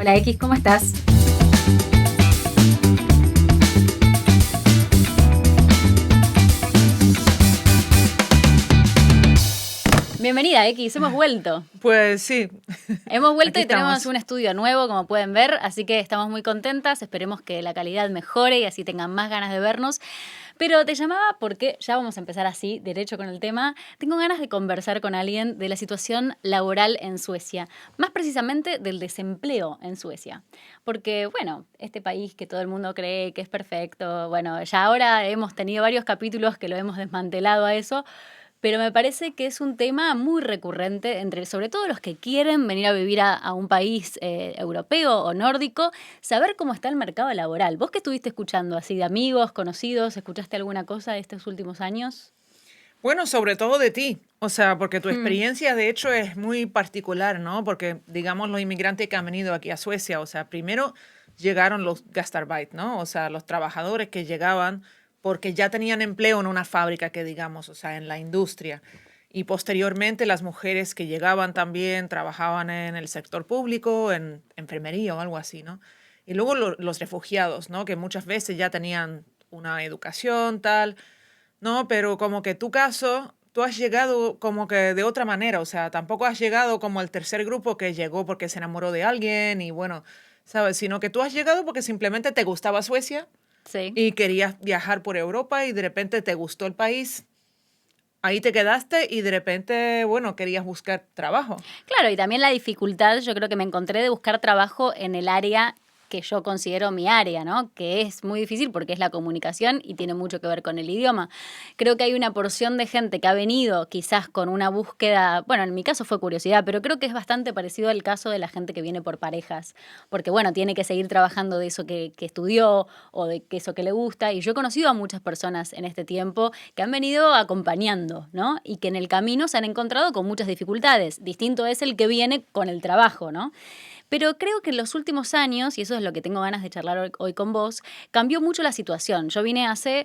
Hola X, ¿cómo estás? Bienvenida X, hemos vuelto. Pues sí. Hemos vuelto Aquí y tenemos estamos. un estudio nuevo, como pueden ver, así que estamos muy contentas, esperemos que la calidad mejore y así tengan más ganas de vernos. Pero te llamaba porque, ya vamos a empezar así, derecho con el tema, tengo ganas de conversar con alguien de la situación laboral en Suecia, más precisamente del desempleo en Suecia. Porque, bueno, este país que todo el mundo cree que es perfecto, bueno, ya ahora hemos tenido varios capítulos que lo hemos desmantelado a eso, pero me parece que es un tema muy recurrente entre sobre todo los que quieren venir a vivir a un país europeo o nórdico, saber cómo está el mercado laboral. ¿Vos qué estuviste escuchando así de amigos, conocidos? ¿Escuchaste alguna cosa de estos últimos años? Bueno, sobre todo de ti. O sea, porque tu Hmm. experiencia de hecho es muy particular, ¿no? Porque, digamos, los inmigrantes que han venido aquí a Suecia, o sea, primero llegaron los Gastarbeit, ¿no? O sea, los trabajadores que llegaban porque ya tenían empleo en una fábrica que, digamos, o sea, en la industria. Y posteriormente las mujeres que llegaban también trabajaban en el sector público, en enfermería o algo así, ¿no? Y luego los refugiados, ¿no? Que muchas veces ya tenían una educación, tal. No, pero como que tu caso, tú has llegado como que de otra manera, o sea, tampoco has llegado como el tercer grupo que llegó porque se enamoró de alguien y bueno, ¿sabes? Sino que tú has llegado porque simplemente te gustaba Suecia Sí. y querías viajar por Europa y de repente te gustó el país, ahí te quedaste y de repente, bueno, querías buscar trabajo. Claro, y también la dificultad, yo creo que me encontré de buscar trabajo en el área que yo considero mi área, ¿no? Que es muy difícil porque es la comunicación y tiene mucho que ver con el idioma. Creo que hay una porción de gente que ha venido quizás con una búsqueda, bueno, en mi caso fue curiosidad, pero creo que es bastante parecido al caso de la gente que viene por parejas, porque bueno, tiene que seguir trabajando de eso que estudió o de eso que le gusta. Y yo he conocido a muchas personas en este tiempo que han venido acompañando, ¿no? Y que en el camino se han encontrado con muchas dificultades. Distinto es el que viene con el trabajo, ¿no? Pero creo que en los últimos años, y eso es lo que tengo ganas de charlar hoy con vos, cambió mucho la situación. Yo vine hace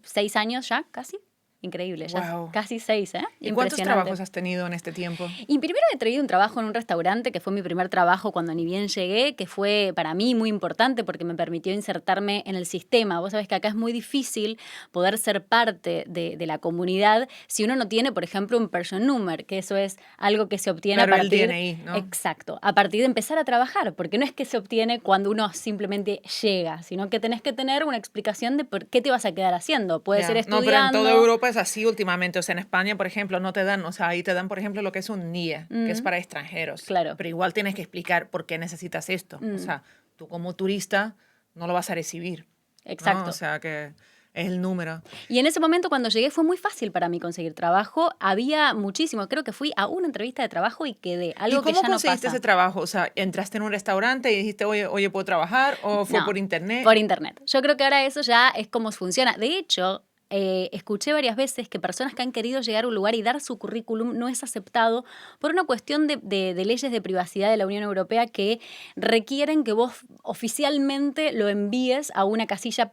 6 años ya, casi. Increíble, ya Wow. casi 6, ¿eh? ¿Y cuántos Impresionante. trabajos has tenido en este tiempo? Y primero he traído un trabajo en un restaurante, que fue mi primer trabajo cuando ni bien llegué, que fue para mí muy importante porque me permitió insertarme en el sistema. Vos sabés que acá es muy difícil poder ser parte de la comunidad si uno no tiene, por ejemplo, un person number, que eso es algo que se obtiene a Claro, el partir, DNI, ¿no? exacto, a partir de empezar a trabajar, porque no es que se obtiene cuando uno simplemente llega, sino que tenés que tener una explicación de por qué te vas a quedar haciendo. Puede ser Ya, no, pero en toda estudiando. Europa es así últimamente. O sea, en España, por ejemplo, no te dan, o sea, ahí te dan, por ejemplo, lo que es un NIE, que es Mm, para extranjeros. claro. Pero igual tienes que explicar por qué necesitas esto. O Mm, sea, tú como turista no lo vas a recibir, ¿no? O exacto. sea, que es el número. Y en ese momento cuando llegué fue muy fácil para mí conseguir trabajo. Había muchísimo, creo que fui a una entrevista de trabajo y quedé, ¿Y algo que cómo ya no conseguiste ese pasa. trabajo? O sea, ¿entraste en un restaurante y dijiste, oye, oye, ¿puedo trabajar? ¿O fue No, por internet? por internet. Yo creo que ahora eso ya es como funciona. De hecho, escuché varias veces que personas que han querido llegar a un lugar y dar su currículum no es aceptado por una cuestión de leyes de privacidad de la Unión Europea que requieren que vos oficialmente lo envíes a una casilla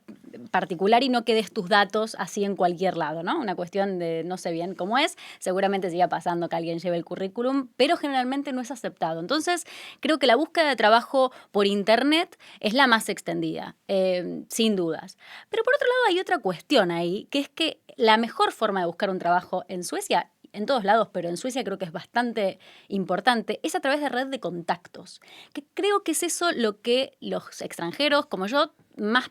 particular y no que des tus datos así en cualquier lado, ¿no? Una cuestión de no sé bien cómo es, seguramente siga pasando que alguien lleve el currículum, pero generalmente no es aceptado. Entonces, creo que la búsqueda de trabajo por internet es la más extendida, sin dudas. Pero por otro lado hay otra cuestión ahí, que es que la mejor forma de buscar un trabajo en Suecia, en todos lados, pero en Suecia creo que es bastante importante, es a través de red de contactos, que creo que es eso lo que los extranjeros como yo más...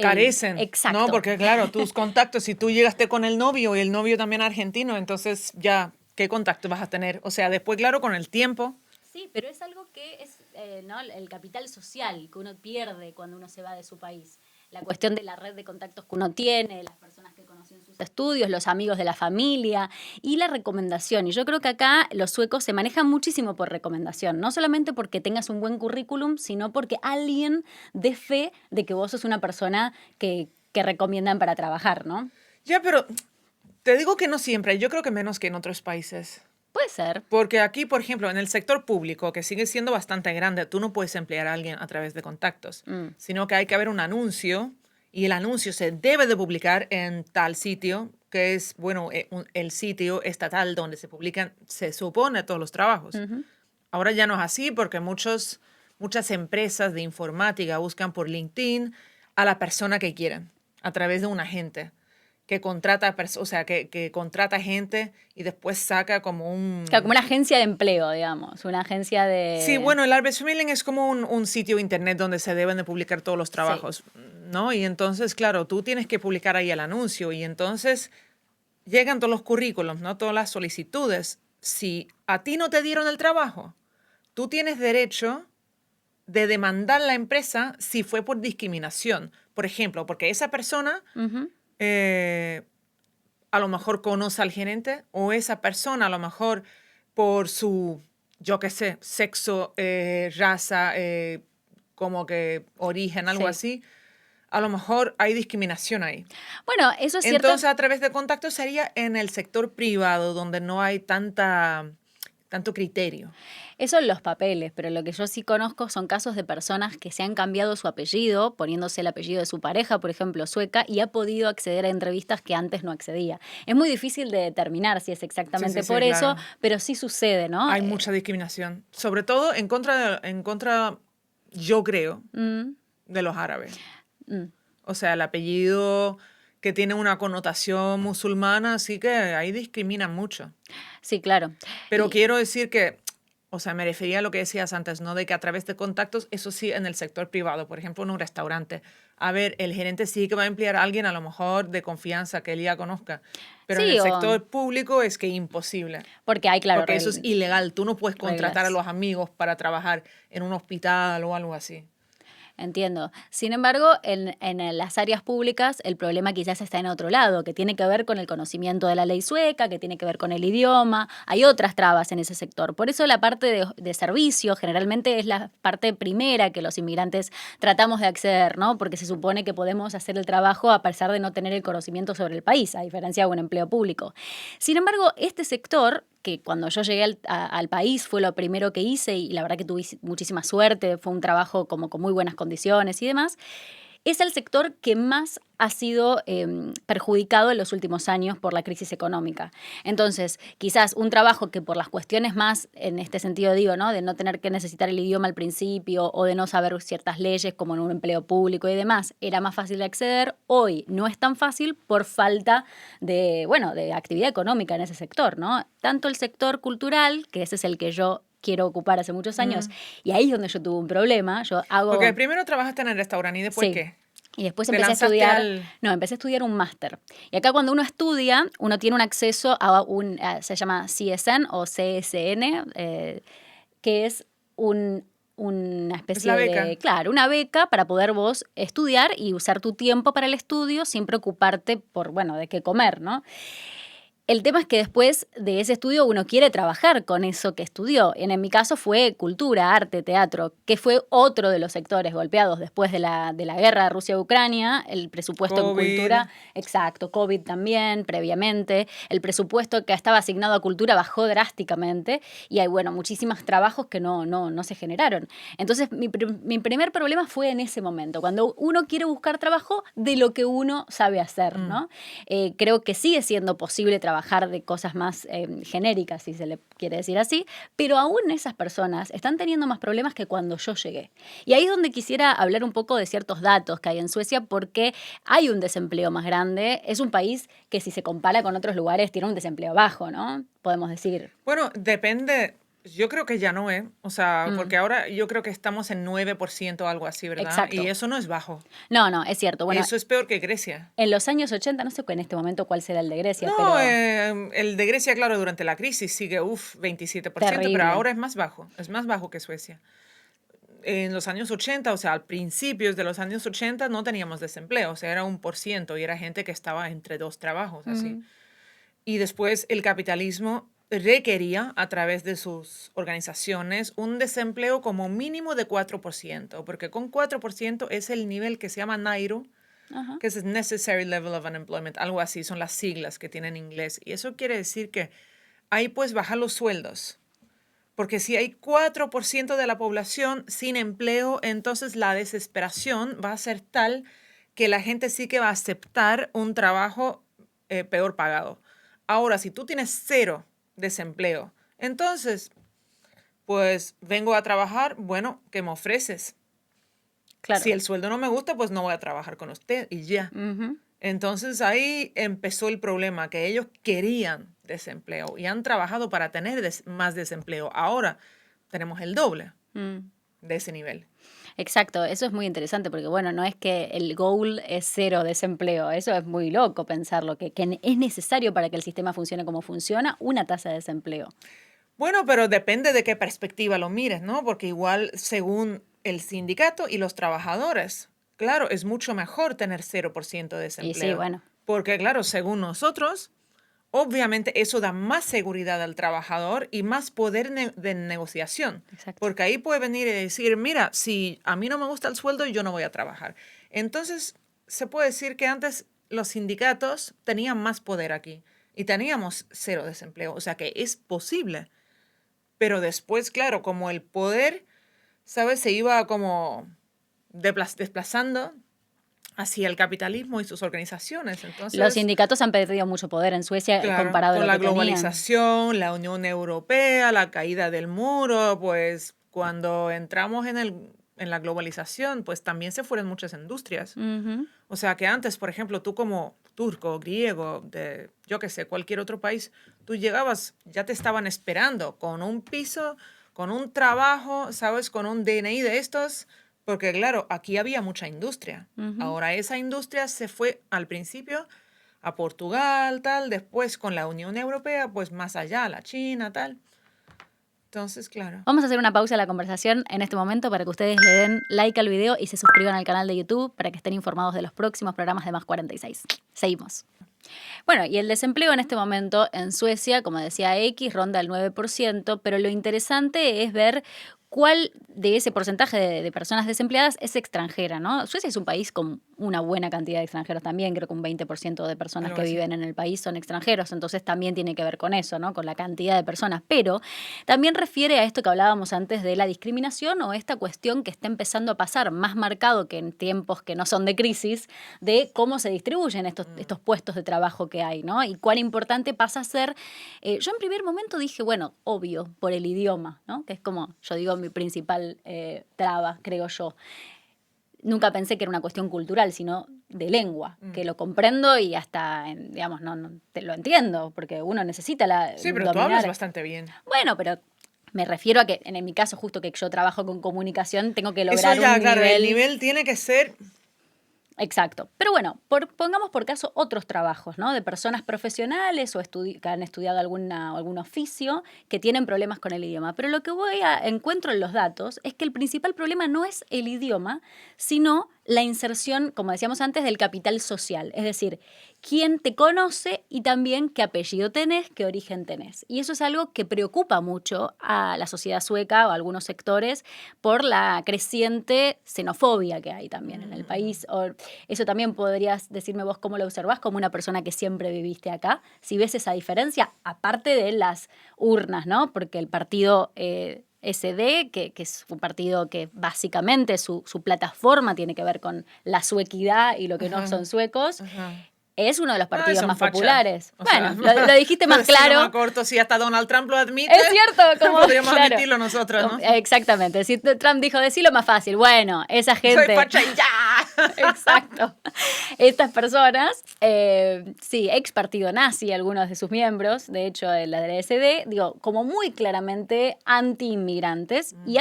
Carecen, ¿no? exacto. Porque claro, tus contactos, si tú llegaste con el novio y el novio también argentino, entonces ya, ¿qué contacto vas a tener? O sea, después, claro, con el tiempo. Sí, pero es algo que es ¿no? El capital social que uno pierde cuando uno se va de su país. La cuestión de la red de contactos que uno tiene, las personas que conoció en sus estudios, los amigos de la familia y la recomendación. Y yo creo que acá los suecos se manejan muchísimo por recomendación, no solamente porque tengas un buen currículum, sino porque alguien dé fe de que vos sos una persona que recomiendan para trabajar, ¿no? Ya, pero te digo que no siempre, yo creo que menos que en otros países. Puede ser. Porque aquí, por ejemplo, en el sector público, que sigue siendo bastante grande, tú no puedes emplear a alguien a través de contactos, Mm, sino que hay que haber un anuncio y el anuncio se debe de publicar en tal sitio, que es, bueno, el sitio estatal donde se publican, se supone, todos los trabajos. ujú. Ahora ya no es así porque muchos muchas empresas de informática buscan por LinkedIn a la persona que quieren, a través de un agente que contrata, o sea, que contrata gente y después saca como Claro, como un... una agencia de empleo, digamos, una agencia Sí, de... bueno, el Arbeitsvermietung es como un sitio internet donde se deben de publicar todos los Sí. trabajos, ¿no? Y entonces, claro, tú tienes que publicar ahí el anuncio y entonces llegan todos los currículums, ¿no? Todas las solicitudes. Si a ti no te dieron el trabajo, tú tienes derecho de demandar a la empresa si fue por discriminación. Por ejemplo, porque esa persona Ujú. eh, a lo mejor conoce al gerente o esa persona a lo mejor por su, yo qué sé, sexo, raza, como que origen, algo Sí. así, a lo mejor hay discriminación ahí. Bueno, eso es cierto. Entonces, a través de contacto sería en el sector privado, donde no hay tanto criterio. Eso en los papeles, pero lo que yo sí conozco son casos de personas que se han cambiado su apellido, poniéndose el apellido de su pareja, por ejemplo, sueca, y ha podido acceder a entrevistas que antes no accedía. Es muy difícil de determinar si es Sí, exactamente sí, sí, por eso, claro. pero sí sucede, ¿no? Hay mucha discriminación, sobre todo en contra, yo creo, Mm, de los árabes. mm, O sea, el apellido que tiene una connotación musulmana, sí que ahí discriminan mucho. sí, claro. Pero Y quiero decir que, o sea, me refería a lo que decías antes, ¿no? De que a través de contactos, eso sí, en el sector privado, por ejemplo, en un restaurante. A ver, el gerente sí que va a emplear a alguien a lo mejor de confianza que él ya conozca. Pero en sí, el o sector público es que imposible. porque hay, claro, Porque eso es ilegal. Tú no puedes contratar a reglas. los amigos para trabajar en un hospital o algo así. Entiendo. Sin embargo, en las áreas públicas el problema quizás está en otro lado, que tiene que ver con el conocimiento de la ley sueca, que tiene que ver con el idioma. Hay otras trabas en ese sector. Por eso la parte de servicio generalmente es la parte primera que los inmigrantes tratamos de acceder, ¿no? Porque se supone que podemos hacer el trabajo a pesar de no tener el conocimiento sobre el país, a diferencia de un empleo público. Sin embargo, este sector que cuando yo llegué al país fue lo primero que hice y la verdad que tuve muchísima suerte, fue un trabajo como con muy buenas condiciones y demás, es el sector que más ha sido perjudicado en los últimos años por la crisis económica. Entonces, quizás un trabajo que por las cuestiones más, en este sentido digo, ¿no? De no tener que necesitar el idioma al principio o de no saber ciertas leyes como en un empleo público y demás, era más fácil de acceder. Hoy no es tan fácil por falta de, bueno, de actividad económica en ese sector, ¿no? Tanto el sector cultural, que ese es el que yo quiero ocupar hace muchos años, Mm. y ahí es donde yo tuve un problema. Yo Porque hago, primero trabajaste en el restaurante y después sí, ¿qué? y después Te empecé a lanzaste estudiar, al... no, empecé a estudiar un máster. Y acá cuando uno estudia, uno tiene un acceso a se llama CSN o CSN, que es un, una Es la especie de, beca. claro, una beca para poder vos estudiar y usar tu tiempo para el estudio sin preocuparte por, bueno, de qué comer, ¿no? El tema es que después de ese estudio uno quiere trabajar con eso que estudió. En mi caso fue cultura, arte, teatro, que fue otro de los sectores golpeados después de la guerra de Rusia-Ucrania. El presupuesto en COVID. cultura, exacto, COVID también, previamente. El presupuesto que estaba asignado a cultura bajó drásticamente y hay, bueno, muchísimos trabajos que no se generaron. Entonces, mi primer problema fue en ese momento, cuando uno quiere buscar trabajo de lo que uno sabe hacer, Mm. ¿no? Creo que sigue siendo posible trabajar de cosas más genéricas, si se le quiere decir así, pero aún esas personas están teniendo más problemas que cuando yo llegué. Y ahí es donde quisiera hablar un poco de ciertos datos que hay en Suecia, porque hay un desempleo más grande. Es un país que si se compara con otros lugares tiene un desempleo bajo, ¿no? Podemos decir. Bueno, depende. Yo creo que ya no, ¿eh? O sea, Mm, porque ahora yo creo que estamos en 9% o algo así, ¿verdad? Y exacto. eso no es bajo. No, no, es cierto. Bueno, Eso es peor que Grecia. en los años 80, no sé en este momento cuál será el de Grecia, No, pero el de Grecia, claro, durante la crisis sigue, 27%, pero terrible. ahora es más bajo que Suecia. En los años 80, o sea, al principio de los años 80 no teníamos desempleo, o sea, era 1% y era gente que estaba entre dos trabajos, así. Mm, Y después el capitalismo requería, a través de sus organizaciones, un desempleo como mínimo de 4%, porque con 4% es el nivel que se llama NAIRU, ajá. que es Necessary Level of Unemployment, algo así, son las siglas que tienen en inglés. Y eso quiere decir que ahí puedes bajar los sueldos. Porque si hay 4% de la población sin empleo, entonces la desesperación va a ser tal que la gente sí que va a aceptar un trabajo peor pagado. Ahora, si tú tienes cero desempleo, entonces pues vengo a trabajar, bueno, ¿qué me ofreces? Claro. Si el sueldo no me gusta, pues no voy a trabajar con usted y ya. Ujú. Entonces ahí empezó el problema, que ellos querían desempleo y han trabajado para tener más desempleo. Ahora tenemos el doble Mm. de ese nivel. Exacto, eso es muy interesante porque, bueno, no es que el goal es cero desempleo, eso es muy loco pensarlo, que es necesario para que el sistema funcione como funciona una tasa de desempleo. Bueno, pero depende de qué perspectiva lo mires, ¿no? Porque igual según el sindicato y los trabajadores, claro, es mucho mejor tener 0% de Y sí, desempleo. bueno, Porque claro, según nosotros, obviamente eso da más seguridad al trabajador y más poder de negociación. exacto. Porque ahí puede venir y decir, mira, si a mí no me gusta el sueldo, yo no voy a trabajar. Entonces, se puede decir que antes los sindicatos tenían más poder aquí y teníamos cero desempleo. O sea que es posible. Pero después, claro, como el poder, ¿sabes? Se iba como desplazando hacia el capitalismo y sus organizaciones. Los Entonces, sindicatos han perdido mucho poder en Suecia claro, comparado a con lo la que tenían. globalización, la Unión Europea, la caída del muro, pues cuando entramos en la globalización, pues también se fueron muchas industrias. Ujú. O sea que antes, por ejemplo, tú como turco, griego, de yo qué sé, cualquier otro país, tú llegabas, ya te estaban esperando con un piso, con un trabajo, ¿sabes? Con un DNI de estos, porque claro, aquí había mucha industria. Ujú. Ahora esa industria se fue al principio a Portugal, tal, después con la Unión Europea, pues más allá, la China, tal. Entonces, claro. Vamos a hacer una pausa en la conversación en este momento para que ustedes le den like al video y se suscriban al canal de YouTube para que estén informados de los próximos programas de Más 46. Seguimos. Bueno, y el desempleo en este momento en Suecia, como decía X, ronda el 9%, pero lo interesante es ver cuál de ese porcentaje de personas desempleadas es extranjera, ¿no? Suecia es un país con una buena cantidad de extranjeros también, creo que un 20% de personas Algo que así. viven en el país son extranjeros, entonces también tiene que ver con eso, ¿no? Con la cantidad de personas, pero también refiere a esto que hablábamos antes de la discriminación o esta cuestión que está empezando a pasar más marcado que en tiempos que no son de crisis, de cómo se distribuyen estos puestos de trabajo que hay, ¿no? Y cuán importante pasa a ser. Yo en primer momento dije, bueno, obvio, por el idioma, ¿no? Que es como, yo digo, mi principal traba, creo yo. Nunca pensé que era una cuestión cultural, sino de lengua, que lo comprendo y hasta, digamos, lo entiendo, porque uno necesita Sí, pero tú hablas dominar. bastante bien. Bueno, pero me refiero a que en mi caso, justo que yo trabajo con comunicación, tengo que Eso lograr ya, un claro, el nivel. nivel tiene que ser. Exacto. Pero bueno, pongamos por caso otros trabajos, ¿no? De personas profesionales o que han estudiado algún oficio que tienen problemas con el idioma. Pero lo que encuentro en los datos es que el principal problema no es el idioma, sino la inserción, como decíamos antes, del capital social. Es decir, quién te conoce y también qué apellido tenés, qué origen tenés. Y eso es algo que preocupa mucho a la sociedad sueca o a algunos sectores por la creciente xenofobia que hay también en el país. Eso también podrías decirme vos cómo lo observás como una persona que siempre viviste acá. Si ves esa diferencia, aparte de las urnas, ¿no? Porque el partido SD, que es un partido que básicamente su plataforma tiene que ver con la suequidad y lo que no son Ajá, suecos, ajá. es uno de los Ay, partidos son más fachas. populares. O Bueno, sea, lo dijiste para más decirlo más claro. corto, si hasta Donald Trump lo admite, Es cierto, como, podríamos claro, admitirlo nosotros, ¿no? exactamente. Si Trump dijo decirlo más fácil, bueno, esa Soy gente. facha y ya. Exacto. Estas personas, sí, ex partido nazi, algunos de sus miembros, de hecho, la del SD, digo, como muy claramente anti-inmigrantes y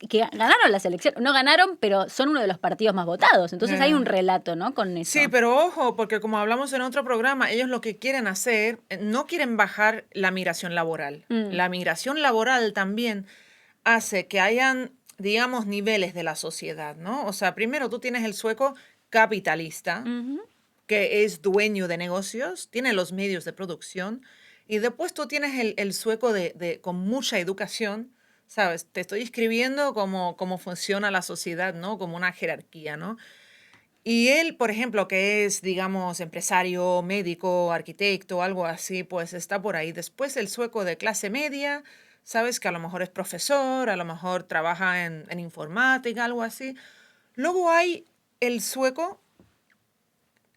que ganaron las elecciones. No ganaron, pero son uno de los partidos más votados. Entonces hay un relato, ¿no? Con eso. Sí, pero ojo, porque como hablamos en otro programa, ellos lo que quieren hacer, no quieren bajar la migración laboral. Mm. La migración laboral también hace que hayan, digamos, niveles de la sociedad, ¿no? O sea, primero tú tienes el sueco capitalista, Ujú. que es dueño de negocios, tiene los medios de producción, y después tú tienes el sueco con mucha educación, ¿sabes? Te estoy escribiendo cómo funciona la sociedad, ¿no? Como una jerarquía, ¿no? Y él, por ejemplo, que es, digamos, empresario, médico, arquitecto, algo así, pues está por ahí. Después el sueco de clase media, sabes que a lo mejor es profesor, a lo mejor trabaja en informática, algo así. Luego hay el sueco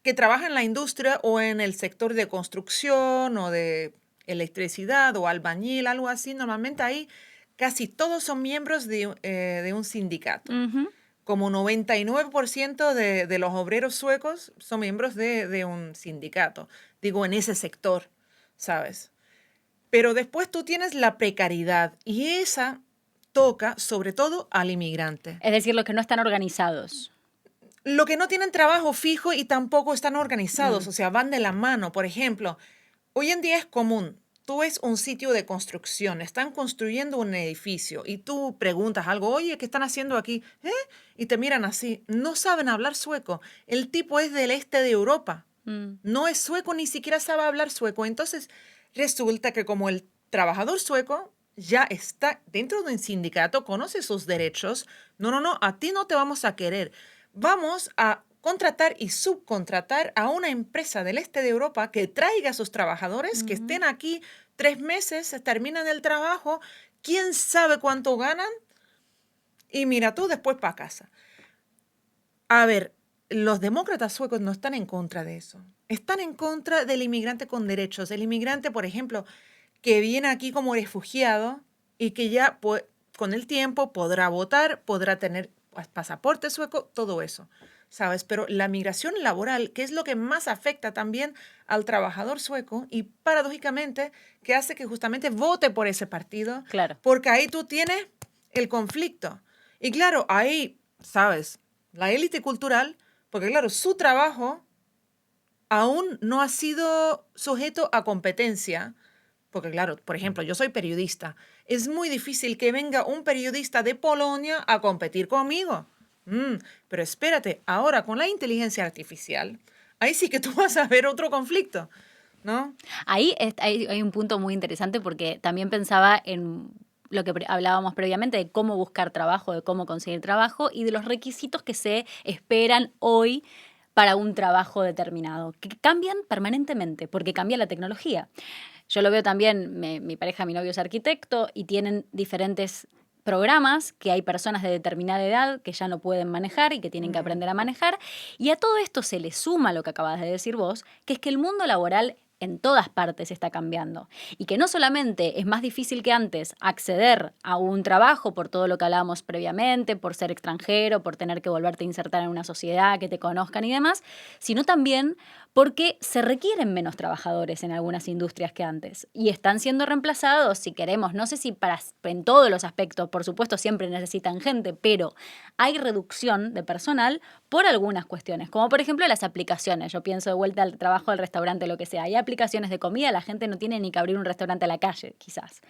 que trabaja en la industria o en el sector de construcción o de electricidad o albañil, algo así. Normalmente ahí casi todos son miembros de un sindicato. Ujú. Como 99% de los obreros suecos son miembros de un sindicato. Digo, en ese sector, ¿sabes? Pero después tú tienes la precariedad y esa toca sobre todo al inmigrante. Es decir, los que no están organizados. Lo que no tienen trabajo fijo y tampoco están organizados, Mm. o sea, van de la mano. Por ejemplo, hoy en día es común. Tú ves un sitio de construcción, están construyendo un edificio y tú preguntas algo, oye, ¿qué están haciendo aquí? ¿Eh? Y te miran así. No saben hablar sueco. El tipo es del este de Europa. Mm. No es sueco, ni siquiera sabe hablar sueco. Entonces, resulta que como el trabajador sueco ya está dentro de un sindicato, conoce sus derechos, no, a ti no te vamos a querer. Vamos a contratar y subcontratar a una empresa del este de Europa que traiga a sus trabajadores, que Ujú. estén aquí 3 meses, se terminan el trabajo, quién sabe cuánto ganan, y mira tú después para casa. A ver, los demócratas suecos no están en contra de eso. Están en contra del inmigrante con derechos. El inmigrante, por ejemplo, que viene aquí como refugiado y que ya con el tiempo podrá votar, podrá tener pasaporte sueco, todo eso, ¿sabes? Pero la migración laboral, que es lo que más afecta también al trabajador sueco y paradójicamente que hace que justamente vote por ese partido, Claro. porque ahí tú tienes el conflicto. Y claro, ahí, ¿sabes? La élite cultural, porque claro, su trabajo aún no ha sido sujeto a competencia, porque claro, por ejemplo, yo soy periodista. Es muy difícil que venga un periodista de Polonia a competir conmigo. Pero espérate, ahora con la inteligencia artificial, ahí sí que tú vas a ver otro conflicto, ¿no? Ahí hay un punto muy interesante porque también pensaba en lo que hablábamos previamente de cómo buscar trabajo, de cómo conseguir trabajo y de los requisitos que se esperan hoy para un trabajo determinado, que cambian permanentemente porque cambia la tecnología. Yo lo veo también, mi pareja, mi novio es arquitecto y tienen diferentes programas que hay personas de determinada edad que ya no pueden manejar y que tienen que aprender a manejar. Y a todo esto se le suma lo que acabas de decir vos, que es que el mundo laboral en todas partes está cambiando. Y que no solamente es más difícil que antes acceder a un trabajo por todo lo que hablábamos previamente, por ser extranjero, por tener que volverte a insertar en una sociedad, que te conozcan y demás, sino también porque se requieren menos trabajadores en algunas industrias que antes y están siendo reemplazados, si queremos, no sé si en todos los aspectos, por supuesto siempre necesitan gente, pero hay reducción de personal por algunas cuestiones, como por ejemplo las aplicaciones. Yo pienso de vuelta al trabajo del restaurante, lo que sea. Hay aplicaciones de comida, la gente no tiene ni que abrir un restaurante a la calle, quizás.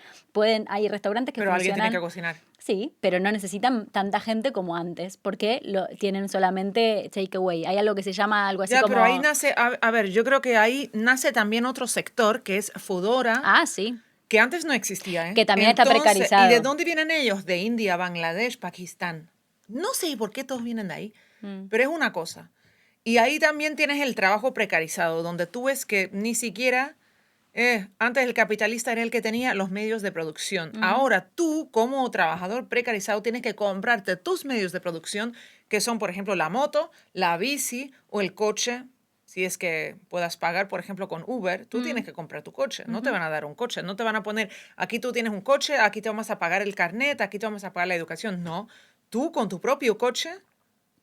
Hay restaurantes que Pero alguien tiene funcionan. que cocinar. Sí, pero no necesitan tanta gente como antes, porque tienen solamente takeaway. Hay algo que se llama algo así Ya, como... pero ahí nace, a ver, yo creo que ahí nace también otro sector que es Foodora, Ah, sí, que antes no existía, ¿eh? que también está Entonces, ¿y de precarizado. dónde vienen ellos? De India, Bangladesh, Pakistán. No sé por qué todos vienen de ahí, Mm. pero es una cosa. Y ahí también tienes el trabajo precarizado, donde tú ves que ni siquiera, antes el capitalista era el que tenía los medios de producción. Ujú. Ahora tú, como trabajador precarizado, tienes que comprarte tus medios de producción, que son, por ejemplo, la moto, la bici o el coche. Si es que puedas pagar, por ejemplo, con Uber, tú tienes Mm. que comprar tu coche. No te Ujú. van a dar un coche, no te van a poner, aquí tú tienes un coche, aquí te vamos a pagar el carnet, aquí te vamos a pagar la educación. No, tú con tu propio coche,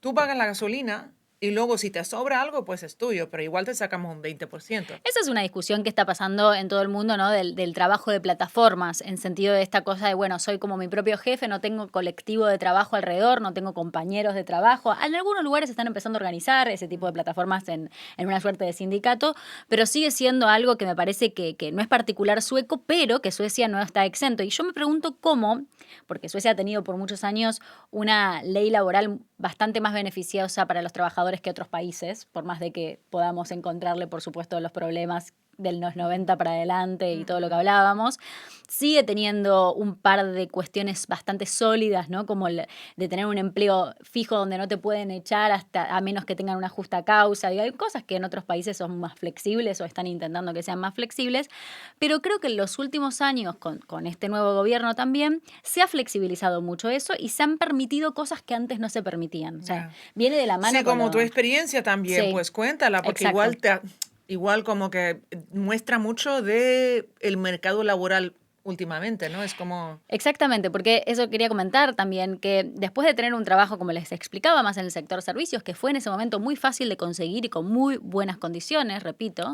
tú pagas la gasolina y luego si te sobra algo, pues es tuyo, pero igual te sacamos un 20%. Esa es una discusión que está pasando en todo el mundo, ¿no? Del trabajo de plataformas, en sentido de esta cosa de, bueno, soy como mi propio jefe, no tengo colectivo de trabajo alrededor, no tengo compañeros de trabajo. En algunos lugares se están empezando a organizar ese tipo de plataformas en una suerte de sindicato, pero sigue siendo algo que me parece que no es particular sueco, pero que Suecia no está exento. Y yo me pregunto cómo, porque Suecia ha tenido por muchos años una ley laboral bastante más beneficiosa para los trabajadores que otros países, por más de que podamos encontrarle, por supuesto, los problemas de los 90 para adelante y todo lo que hablábamos, sigue teniendo un par de cuestiones bastante sólidas, ¿no? Como el de tener un empleo fijo donde no te pueden echar hasta a menos que tengan una justa causa. Y hay cosas que en otros países son más flexibles o están intentando que sean más flexibles, pero creo que en los últimos años, con este nuevo gobierno también, se ha flexibilizado mucho eso y se han permitido cosas que antes no se permitían. O sea, Ya. viene de la mano Sí, con como tu lo... experiencia también, Sí, pues cuéntala, porque exacto. igual como que muestra mucho de el mercado laboral últimamente, ¿no? Es como... Exactamente, porque eso quería comentar también, que después de tener un trabajo, como les explicaba, más en el sector servicios, que fue en ese momento muy fácil de conseguir y con muy buenas condiciones, repito,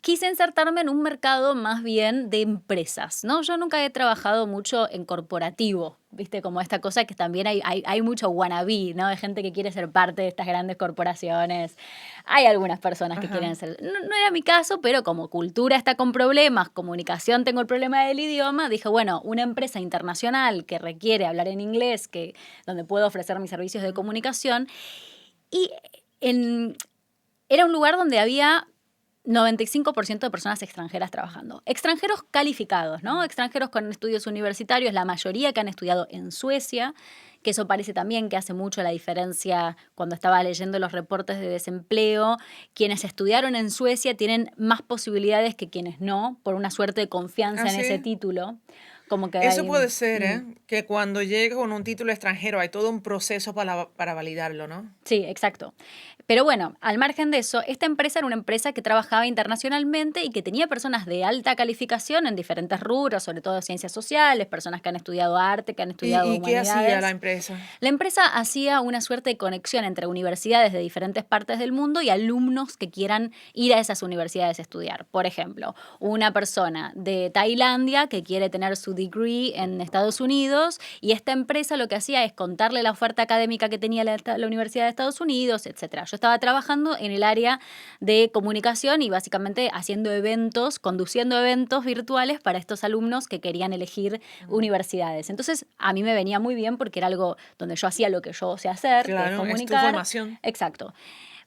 quise insertarme en un mercado más bien de empresas, ¿no? Yo nunca he trabajado mucho en corporativo, ¿viste? Como esta cosa que también hay mucho wannabe, ¿no? De gente que quiere ser parte de estas grandes corporaciones. Hay algunas personas que Ajá. quieren ser... No era mi caso, pero como cultura está con problemas, comunicación tengo el problema del idioma, dije, bueno, una empresa internacional que requiere hablar en inglés, donde puedo ofrecer mis servicios de comunicación, y en, era un lugar donde había 95% de personas extranjeras trabajando. Extranjeros calificados, ¿no? Extranjeros con estudios universitarios, la mayoría que han estudiado en Suecia, que eso parece también que hace mucho la diferencia cuando estaba leyendo los reportes de desempleo. Quienes estudiaron en Suecia tienen más posibilidades que quienes no, por una suerte de confianza en ese Así. título. Como que Eso hay... puede ser, ¿eh? Que cuando llega con un título extranjero hay todo un proceso para validarlo, ¿no? Sí, exacto. Pero bueno, al margen de eso, esta empresa era una empresa que trabajaba internacionalmente y que tenía personas de alta calificación en diferentes rubros, sobre todo ciencias sociales, personas que han estudiado arte, que han estudiado Y qué hacía la humanidades. empresa? La empresa hacía una suerte de conexión entre universidades de diferentes partes del mundo y alumnos que quieran ir a esas universidades a estudiar. Por ejemplo, una persona de Tailandia que quiere tener su degree en Estados Unidos y esta empresa lo que hacía es contarle la oferta académica que tenía la Universidad de Estados Unidos, etc. Yo estaba trabajando en el área de comunicación y básicamente haciendo eventos, conduciendo eventos virtuales para estos alumnos que querían elegir universidades. Entonces, a mí me venía muy bien porque era algo donde yo hacía lo que yo sé hacer, que es Claro, es tu comunicar. formación. Exacto.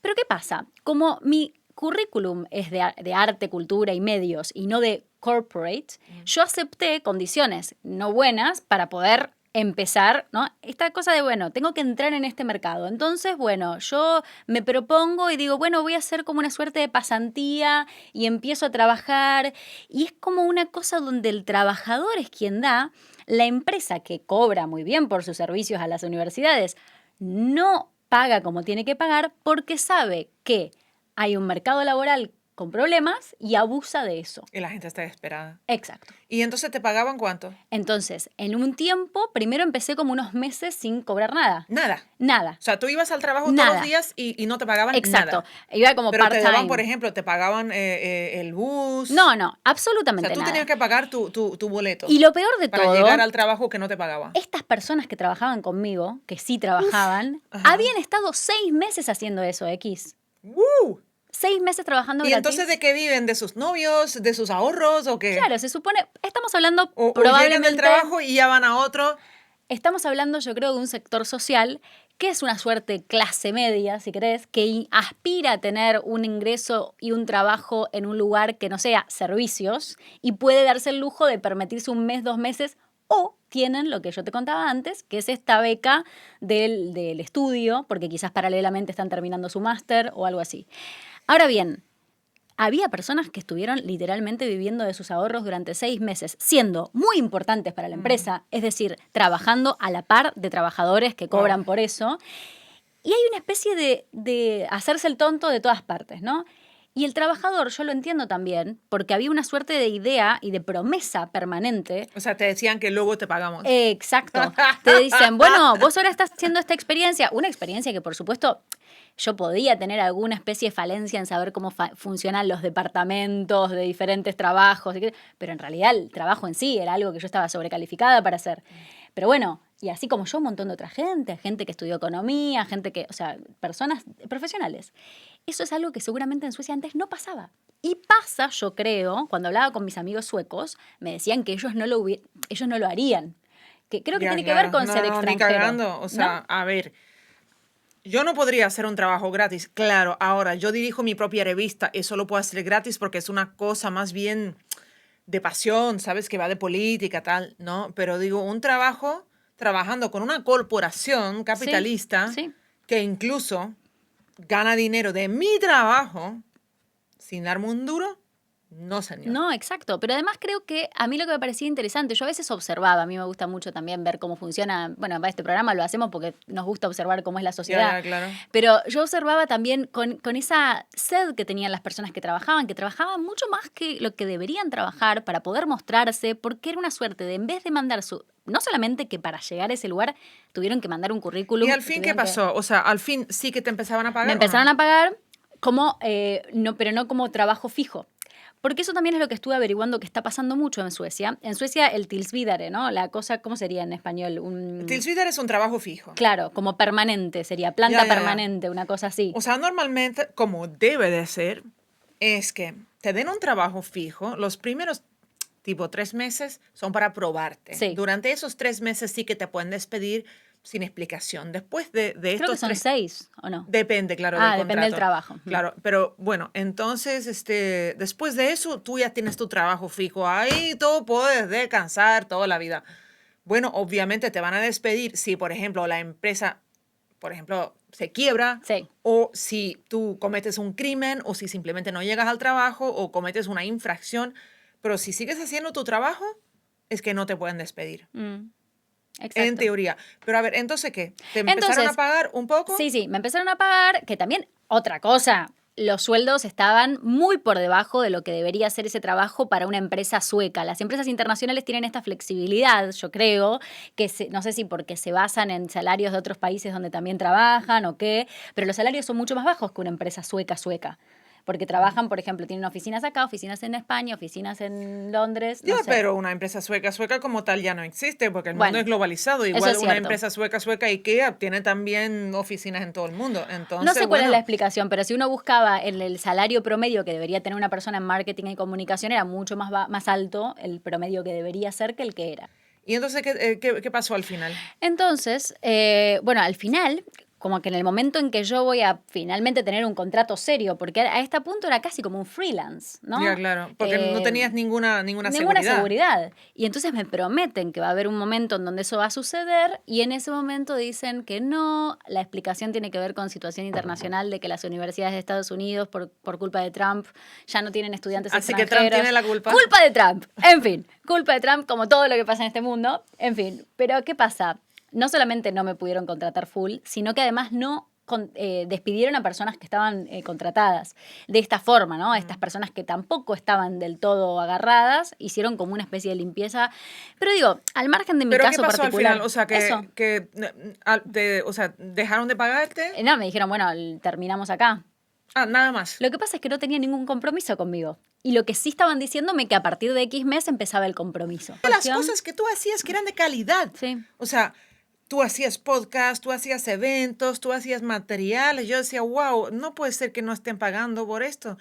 Pero ¿qué pasa? Como mi currículum es de arte, cultura y medios y no de corporate, yo acepté condiciones no buenas para poder empezar, ¿no? Esta cosa de, bueno, tengo que entrar en este mercado. Entonces, bueno, yo me propongo y digo, bueno, voy a hacer como una suerte de pasantía y empiezo a trabajar. Y es como una cosa donde el trabajador es quien da, la empresa que cobra muy bien por sus servicios a las universidades no paga como tiene que pagar porque sabe que hay un mercado laboral con problemas y abusa de eso. Y la gente está desesperada. Exacto. ¿Y entonces te pagaban cuánto? Entonces, en un tiempo, primero empecé como unos meses sin cobrar nada. Nada. Nada. O sea, tú ibas al trabajo todos los Nada. días y no te pagaban Exacto. nada. Iba como Pero te daban, por part-time. ejemplo, te pagaban el bus. No, O sea, absolutamente tú nada. tenías que pagar tu boleto Y lo peor de para todo, llegar al trabajo que no te pagaban. estas personas que trabajaban conmigo, que sí trabajaban, Ajá. habían estado 6 meses haciendo eso, X. ¡Woo! 6 meses trabajando ¿Y gratis. entonces de qué viven? ¿De sus novios? ¿De sus ahorros? ¿O qué? Claro, se supone, estamos hablando O llegan probablemente... del trabajo y ya van a otro. Estamos hablando, yo creo, de un sector social que es una suerte clase media, si querés, que aspira a tener un ingreso y un trabajo en un lugar que no sea servicios y puede darse el lujo de permitirse un mes, 2 meses, o tienen lo que yo te contaba antes, que es esta beca del estudio, porque quizás paralelamente están terminando su máster o algo así. Ahora bien, había personas que estuvieron literalmente viviendo de sus ahorros durante 6 meses, siendo muy importantes para la empresa, es decir, trabajando a la par de trabajadores que cobran Wow. por eso. Y hay una especie de hacerse el tonto de todas partes, ¿no? Y el trabajador, yo lo entiendo también, porque había una suerte de idea y de promesa permanente. O sea, te decían que luego te pagamos. Exacto. Te dicen, bueno, vos ahora estás haciendo esta experiencia, una experiencia que por supuesto yo podía tener alguna especie de falencia en saber cómo funcionan los departamentos de diferentes trabajos, pero en realidad el trabajo en sí era algo que yo estaba sobrecalificada para hacer. Pero bueno, y así como yo, un montón de otra gente que estudió economía, gente que, o sea, personas profesionales. Eso es algo que seguramente en Suecia antes no pasaba. Y pasa, yo creo, cuando hablaba con mis amigos suecos, me decían que ellos no lo harían. Que creo que Ya, tiene que ver claro. con No, ser no, ni extranjero. cagando. O sea, a ver, yo no podría hacer un trabajo gratis. Claro, ahora yo dirijo mi propia revista. Eso lo puedo hacer gratis porque es una cosa más bien de pasión, ¿sabes? Que va de política, tal, ¿no? Pero digo, un trabajo trabajando con una corporación capitalista Sí. que incluso gana dinero de mi trabajo sin darme un duro, No, señor. No, exacto. Pero además creo que a mí lo que me parecía interesante, yo a veces observaba, a mí me gusta mucho también ver cómo funciona, bueno, para este programa lo hacemos porque nos gusta observar cómo es la sociedad. Ya, claro. Pero yo observaba también con esa sed que tenían las personas que trabajaban mucho más que lo que deberían trabajar para poder mostrarse, porque era una suerte de, en vez de mandar no solamente que para llegar a ese lugar tuvieron que mandar un currículum. ¿Y al fin qué pasó? O sea, al fin sí que te empezaban a pagar. Me empezaron a pagar como, no, pero no como trabajo fijo. Porque eso también es lo que estuve averiguando que está pasando mucho en Suecia. En Suecia el tilsvidare, ¿no? La cosa, ¿cómo sería en español? Tilsvidare es un trabajo fijo. Claro, como permanente, sería planta permanente, una cosa así. O sea, normalmente, como debe de ser, es que te den un trabajo fijo, los primeros tipo 3 meses son para probarte. Sí. Durante esos 3 meses sí que te pueden despedir sin explicación. Después de estos Creo que son 6, ¿o no? Depende, claro, del contrato. Depende del trabajo. Claro, pero bueno, entonces, después de eso, tú ya tienes tu trabajo fijo. Ahí tú puedes descansar toda la vida. Bueno, obviamente te van a despedir si, por ejemplo, la empresa, por ejemplo, se quiebra, sí, o si tú cometes un crimen, o si simplemente no llegas al trabajo, o cometes una infracción. Pero si sigues haciendo tu trabajo, es que no te pueden despedir. Exacto. En teoría. Pero a ver, ¿entonces qué? ¿Te empezaron a pagar un poco? Sí, me empezaron a pagar, que también, otra cosa, los sueldos estaban muy por debajo de lo que debería ser ese trabajo para una empresa sueca. Las empresas internacionales tienen esta flexibilidad, yo creo, que no sé si porque se basan en salarios de otros países donde también trabajan o qué, pero los salarios son mucho más bajos que una empresa sueca. Porque trabajan, por ejemplo, tienen oficinas acá, oficinas en España, oficinas en Londres. No sé. Pero una empresa sueca como tal ya no existe porque el mundo es globalizado. Igual una empresa sueca, IKEA, tiene también oficinas en todo el mundo. Entonces, no sé cuál es la explicación, pero si uno buscaba el salario promedio que debería tener una persona en marketing y comunicación, era mucho más alto el promedio que debería ser que el que era. ¿Y entonces qué pasó al final? Entonces, bueno, al final, como que en el momento en que yo voy a finalmente tener un contrato serio, porque a este punto era casi como un freelance, ¿no? Ya, claro, porque no tenías ninguna seguridad. Y entonces me prometen que va a haber un momento en donde eso va a suceder y en ese momento dicen que no, la explicación tiene que ver con situación internacional de que las universidades de Estados Unidos, por culpa de Trump, ya no tienen estudiantes extranjeros. Así que Trump tiene la culpa. Culpa de Trump, en fin, culpa de Trump como todo lo que pasa en este mundo, en fin. Pero ¿qué pasa? No solamente no me pudieron contratar full, sino que además no despidieron a personas que estaban contratadas. De esta forma, ¿no? Estas personas que tampoco estaban del todo agarradas, hicieron como una especie de limpieza. Pero digo, al margen de mi caso particular. ¿Pero qué pasó al final? O sea, ¿dejaron de pagarte? No, me dijeron, bueno, terminamos acá. Nada más. Lo que pasa es que no tenía ningún compromiso conmigo. Y lo que sí estaban diciéndome que a partir de X mes empezaba el compromiso. Las cosas que tú hacías que eran de calidad. Sí. O sea, tú hacías podcast, tú hacías eventos, tú hacías materiales. Yo decía, wow, no puede ser que no estén pagando por esto.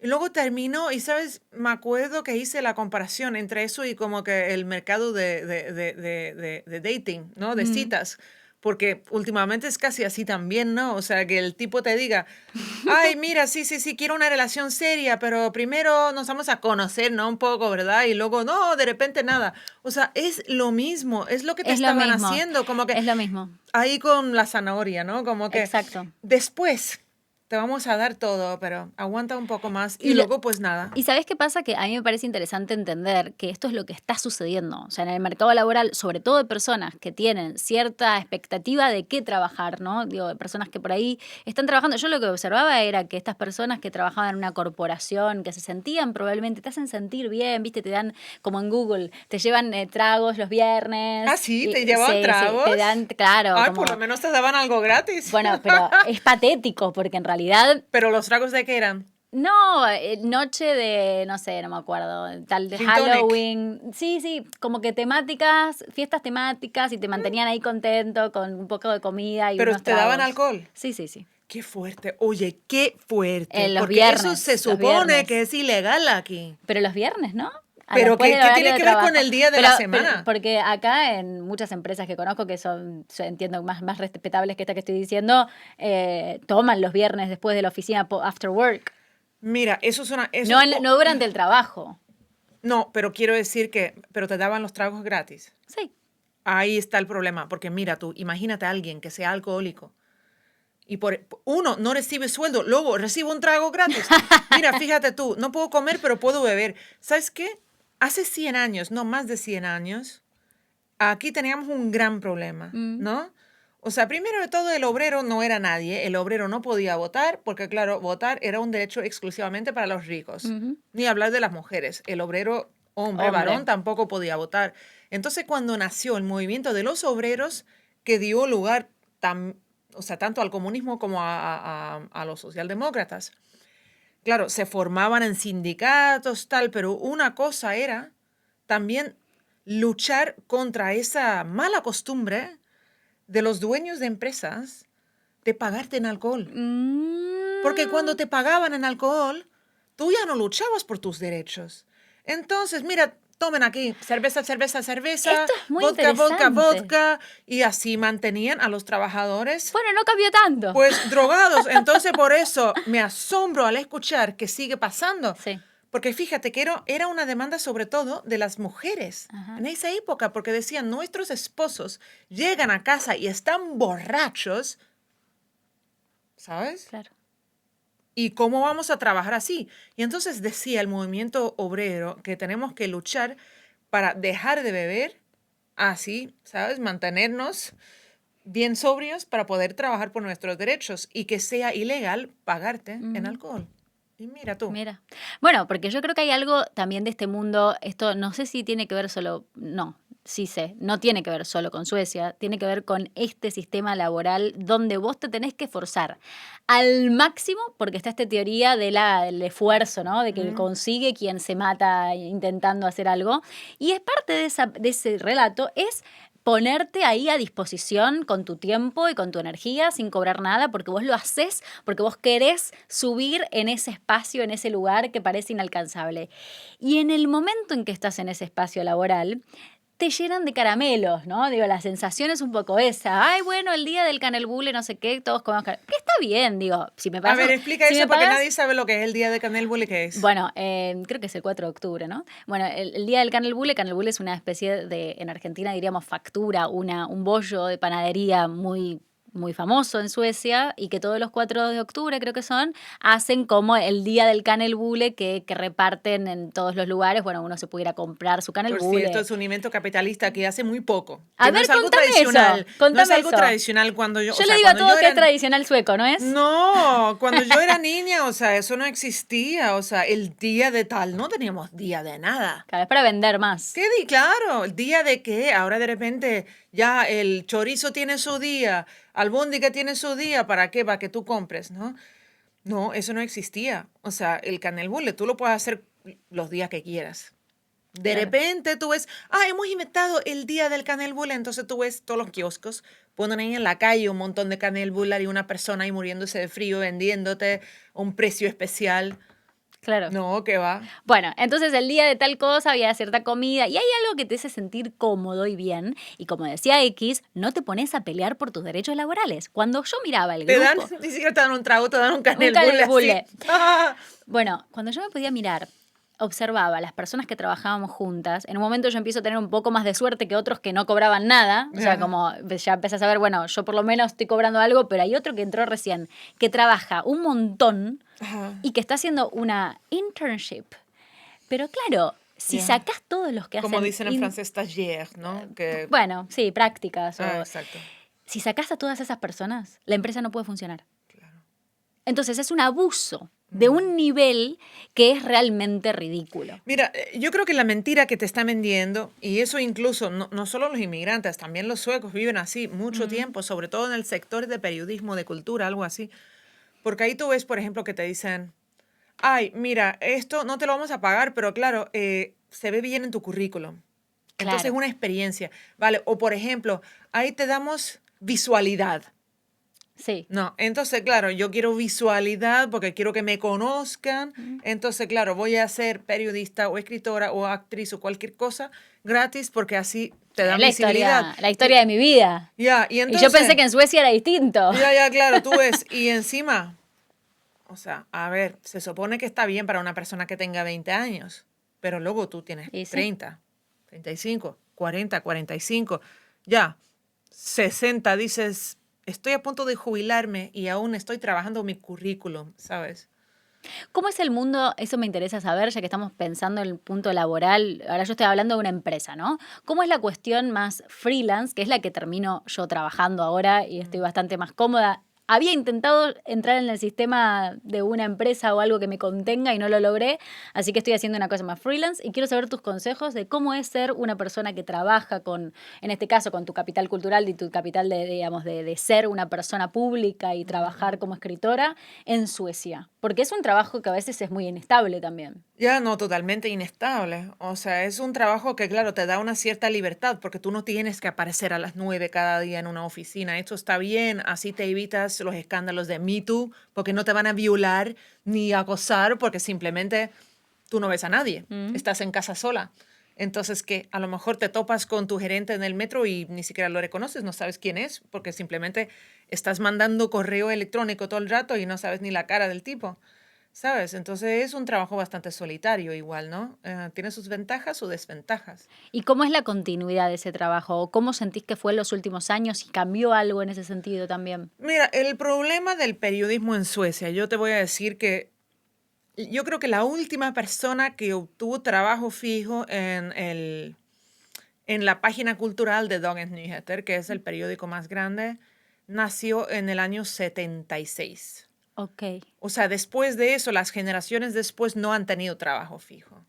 Y luego terminó, y sabes, me acuerdo que hice la comparación entre eso y como que el mercado de dating, ¿no? De citas. Porque últimamente es casi así también, ¿no? O sea, que el tipo te diga, ay, mira, sí, quiero una relación seria, pero primero nos vamos a conocer, ¿no? Un poco, ¿verdad? Y luego, no, de repente nada. O sea, es lo mismo, es lo que te estaban haciendo. Como que es lo mismo. Ahí con la zanahoria, ¿no? Como que exacto. Después te vamos a dar todo, pero aguanta un poco más y luego pues nada. ¿Y sabes qué pasa? Que a mí me parece interesante entender que esto es lo que está sucediendo. O sea, en el mercado laboral, sobre todo de personas que tienen cierta expectativa de qué trabajar, ¿no? Digo, de personas que por ahí están trabajando. Yo lo que observaba era que estas personas que trabajaban en una corporación, que se sentían probablemente, te hacen sentir bien, ¿viste? Te dan, como en Google, te llevan tragos los viernes. ¿Ah, sí? ¿Te llevan tragos? Sí, te dan, claro. Ay, por lo menos te daban algo gratis. Bueno, pero es patético porque en realidad... ¿Pero los tragos de qué eran? No, noche de, no sé, no me acuerdo, tal de Halloween. Sí, como que temáticas, fiestas temáticas y te mantenían ahí contento con un poco de comida y ¿Pero unos te daban alcohol? Sí. Qué fuerte. Oye, qué fuerte. Los porque viernes, eso se supone que es ilegal aquí. Pero los viernes, ¿no? ¿Pero qué tiene que ver con el día de la semana? Porque acá en muchas empresas que conozco que son, entiendo, más respetables que esta que estoy diciendo, toman los viernes después de la oficina after work. Mira, eso suena... No durante el trabajo. No, pero quiero decir pero te daban los tragos gratis. Sí. Ahí está el problema, porque mira tú, imagínate a alguien que sea alcohólico Y uno, no recibe sueldo, luego recibe un trago gratis. Mira, fíjate tú, no puedo comer, pero puedo beber. ¿Sabes qué? Hace 100 años, no más de 100 años, aquí teníamos un gran problema, ¿no? O sea, primero de todo, el obrero no era nadie. El obrero no podía votar porque, claro, votar era un derecho exclusivamente para los ricos. Ni hablar de las mujeres. El obrero, hombre, varón, tampoco podía votar. Entonces, cuando nació el movimiento de los obreros, que dio lugar tanto al comunismo como a los socialdemócratas, claro, se formaban en sindicatos, tal, pero una cosa era también luchar contra esa mala costumbre de los dueños de empresas de pagarte en alcohol. Porque cuando te pagaban en alcohol, tú ya no luchabas por tus derechos. Entonces, mira, tomen aquí cerveza, cerveza, cerveza, Esto es muy vodka, vodka, interesante. vodka, y así mantenían a los trabajadores Bueno, no cambió tanto. pues drogados. Entonces, por eso me asombro al escuchar que sigue pasando. Sí. Porque fíjate que era una demanda sobre todo de las mujeres en esa época, porque decían, nuestros esposos llegan a casa y están borrachos, ¿sabes? Claro. ¿Y cómo vamos a trabajar así? Y entonces decía el movimiento obrero que tenemos que luchar para dejar de beber así, ¿sabes? Mantenernos bien sobrios para poder trabajar por nuestros derechos y que sea ilegal pagarte en alcohol. Y mira tú. Mira. Bueno, porque yo creo que hay algo también de este mundo, esto no sé si tiene que ver solo, no, sí sé, no tiene que ver solo con Suecia, tiene que ver con este sistema laboral donde vos te tenés que esforzar al máximo, porque está esta teoría del esfuerzo, ¿no? De que consigue quien se mata intentando hacer algo. Y es parte de ese relato, es ponerte ahí a disposición con tu tiempo y con tu energía sin cobrar nada, porque vos lo haces, porque vos querés subir en ese espacio, en ese lugar que parece inalcanzable. Y en el momento en que estás en ese espacio laboral, te llenan de caramelos, ¿no? Digo, la sensación es un poco esa. Ay, bueno, el día del canelbule, no sé qué, todos comemos canelbule. Que está bien, digo, si me A pagas... ver, explica si eso me porque pagas, nadie sabe lo que es el día de Canelbule, ¿qué es? bueno, creo que es el 4 de octubre, ¿no? Bueno, el día del canelbule es una especie de, en Argentina diríamos factura, un bollo de panadería muy, muy famoso en Suecia y que todos los 4 de octubre, creo que son, hacen como el día del canelbule que reparten en todos los lugares. Bueno, uno se pudiera comprar su Por cierto, canelbule. es un invento capitalista que hace muy poco. A Que no ver, es algo contame tradicional. eso, No es contame algo eso. tradicional cuando yo... Yo le digo a todos que es tradicional sueco, ¿no es? No, cuando yo era niña, o sea, eso no existía. O sea, el día de tal, no teníamos día de nada. Claro, es para vender más. ¿Qué di? Claro, el día de qué. Ahora de repente ya el chorizo tiene su día, albóndiga tiene su día. ¿Para qué? Para que tú compres, ¿no? No, eso no existía. O sea, el canelbule tú lo puedes hacer los días que quieras. De Claro. repente tú ves, hemos inventado el día del canelbule, entonces tú ves todos los kioscos, ponen ahí en la calle un montón de canelbule y una persona ahí muriéndose de frío vendiéndote un precio especial. Claro. No, ¿qué va? Bueno, entonces el día de tal cosa había cierta comida y hay algo que te hace sentir cómodo y bien. Y como decía X, no te pones a pelear por tus derechos laborales. Cuando yo miraba el Te dan, grupo... ni siquiera te dan un trago, te dan un Un canelbule canelbule. así. Bueno, cuando yo me podía mirar, observaba a las personas que trabajábamos juntas. En un momento yo empiezo a tener un poco más de suerte que otros que no cobraban nada. O sea, Ajá. como ya empecé a saber, bueno, yo por lo menos estoy cobrando algo, pero hay otro que entró recién, que trabaja un montón Ajá. y que está haciendo una internship. Pero claro, si Ya. sacás todos los que hacen... Como dicen en francés, stagiaire, ¿no? Que... Bueno, sí, prácticas. exacto. Si sacás a todas esas personas, la empresa no puede funcionar. Claro. Entonces es un abuso de un nivel que es realmente ridículo. Mira, yo creo que la mentira que te están vendiendo, y eso incluso, no solo los inmigrantes, también los suecos viven así mucho tiempo, sobre todo en el sector de periodismo, de cultura, algo así. Porque ahí tú ves, por ejemplo, que te dicen, ay, mira, esto no te lo vamos a pagar, pero claro, se ve bien en tu currículum. Entonces es Claro. una experiencia, ¿vale? O por ejemplo, ahí te damos visualidad. Sí. No, entonces, claro, yo quiero visualidad porque quiero que me conozcan. Entonces, claro, voy a ser periodista o escritora o actriz o cualquier cosa gratis porque así te dan visibilidad. La historia de mi vida. Ya, y Y entonces... yo pensé que en Suecia era distinto. Ya, claro, tú ves. Y encima, o sea, a ver, se supone que está bien para una persona que tenga 20 años, pero luego tú tienes ¿Y sí? 30, 35, 40, 45, ya, 60, dices, estoy a punto de jubilarme y aún estoy trabajando mi currículum, ¿sabes? ¿Cómo es el mundo? Eso me interesa saber, ya que estamos pensando en el punto laboral. Ahora yo estoy hablando de una empresa, ¿no? ¿Cómo es la cuestión más freelance, que es la que termino yo trabajando ahora y estoy bastante más cómoda? Había intentado entrar en el sistema de una empresa o algo que me contenga y no lo logré, así que estoy haciendo una cosa más freelance y quiero saber tus consejos de cómo es ser una persona que trabaja con, en este caso, con tu capital cultural y tu capital de, digamos, de ser una persona pública y trabajar como escritora en Suecia, porque es un trabajo que a veces es muy inestable también. Ya no, totalmente inestable. O sea, es un trabajo que, claro, te da una cierta libertad porque tú no tienes que aparecer a las 9 cada día en una oficina. Esto está bien, así te evitas los escándalos de Me Too, porque no te van a violar ni acosar porque simplemente tú no ves a nadie. Mm. Estás en casa sola. Entonces, que a lo mejor te topas con tu gerente en el metro y ni siquiera lo reconoces, no sabes quién es, porque simplemente estás mandando correo electrónico todo el rato y no sabes ni la cara del tipo. ¿Sabes? Entonces es un trabajo bastante solitario igual, ¿no? Tiene sus ventajas o desventajas. ¿Y cómo es la continuidad de ese trabajo? ¿O cómo sentís que fue en los últimos años y cambió algo en ese sentido también? Mira, el problema del periodismo en Suecia, yo te voy a decir que yo creo que la última persona que obtuvo trabajo fijo en la página cultural de Dagens Nyheter, que es el periódico más grande, nació en el año 76. Ok. O sea, después de eso, las generaciones después no han tenido trabajo fijo.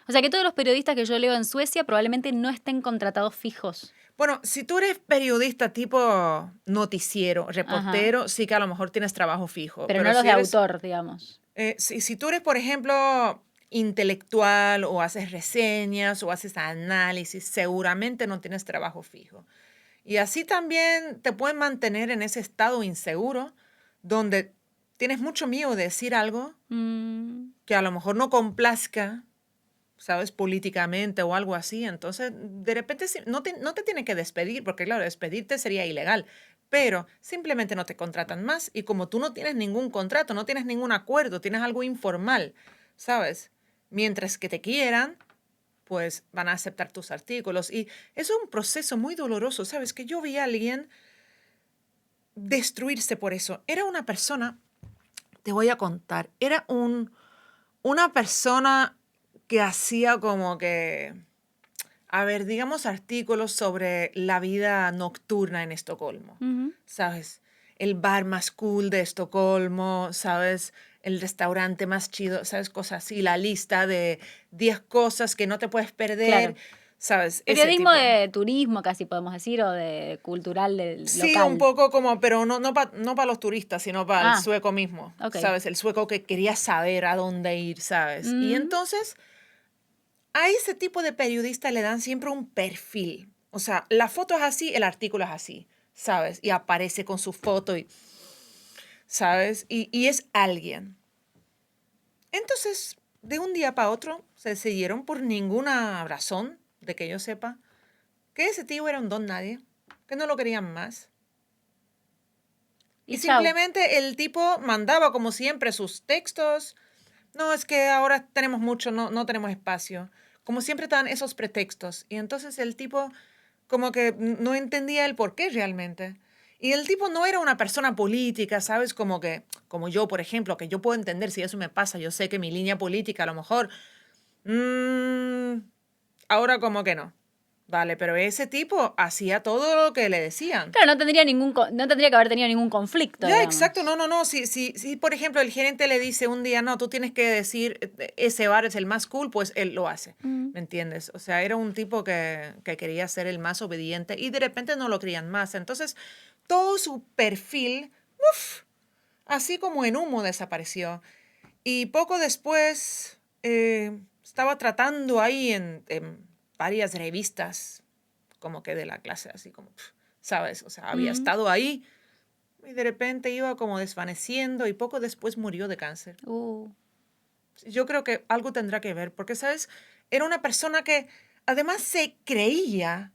O sea que todos los periodistas que yo leo en Suecia probablemente no estén contratados fijos. Bueno, si tú eres periodista tipo noticiero, Ajá. reportero, sí que a lo mejor tienes trabajo fijo. Pero no Pero los si de eres, autor, digamos. si tú eres, por ejemplo, intelectual o haces reseñas o haces análisis, seguramente no tienes trabajo fijo. Y así también te pueden mantener en ese estado inseguro donde tienes mucho miedo de decir algo Mm, que a lo mejor no complazca, ¿sabes? Políticamente o algo así. Entonces, de repente no te tienen que despedir, porque claro, despedirte sería ilegal, pero simplemente no te contratan más y como tú no tienes ningún contrato, no tienes ningún acuerdo, tienes algo informal, ¿sabes? Mientras que te quieran, pues van a aceptar tus artículos y es un proceso muy doloroso, ¿sabes? Que yo vi a alguien destruirse por eso. Era una persona, te voy a contar, era una persona que hacía como que, a ver, digamos artículos sobre la vida nocturna en Estocolmo, ujú. ¿sabes? El bar más cool de Estocolmo, ¿sabes? El restaurante más chido, ¿sabes? Cosas así, la lista de 10 cosas que no te puedes perder, Claro. ¿sabes? Ese Periodismo tipo. de turismo, casi podemos decir, o de cultural del Sí, un local. poco como, pero no para los turistas, sino para el Ah, sueco mismo, ok. ¿sabes? El sueco que quería saber a dónde ir, ¿sabes? Y Mm, entonces a ese tipo de periodista le dan siempre un perfil. O sea, la foto es así, el artículo es así, ¿sabes? Y aparece con su foto, y, ¿sabes? Y es alguien. Entonces, de un día para otro, se decidieron por ninguna razón, de que yo sepa, que ese tío era un don nadie, que no lo querían más. Y y chau. simplemente el tipo mandaba, como siempre, sus textos. No, es que ahora tenemos mucho, no tenemos espacio. Como siempre dan esos pretextos. Y entonces el tipo como que no entendía el por qué realmente. Y el tipo no era una persona política, ¿sabes? Como que, como yo, por ejemplo, que yo puedo entender si eso me pasa. Yo sé que mi línea política a lo mejor, mm, ahora como que no. Vale, pero ese tipo hacía todo lo que le decían. Claro, no tendría que haber tenido ningún conflicto, Ya, exacto, digamos. no. Si, por ejemplo, el gerente le dice un día, no, tú tienes que decir, ese bar es el más cool, pues él lo hace, Mm. ¿me entiendes? O sea, era un tipo que quería ser el más obediente y de repente no lo querían más. Entonces, todo su perfil, así como en humo, desapareció. Y poco después estaba tratando ahí en varias revistas, como que de la clase, así como, ¿sabes? O sea, había Mm. estado ahí y de repente iba como desvaneciendo y poco después murió de cáncer. Uh. Yo creo que algo tendrá que ver, porque, ¿sabes? Era una persona que además se creía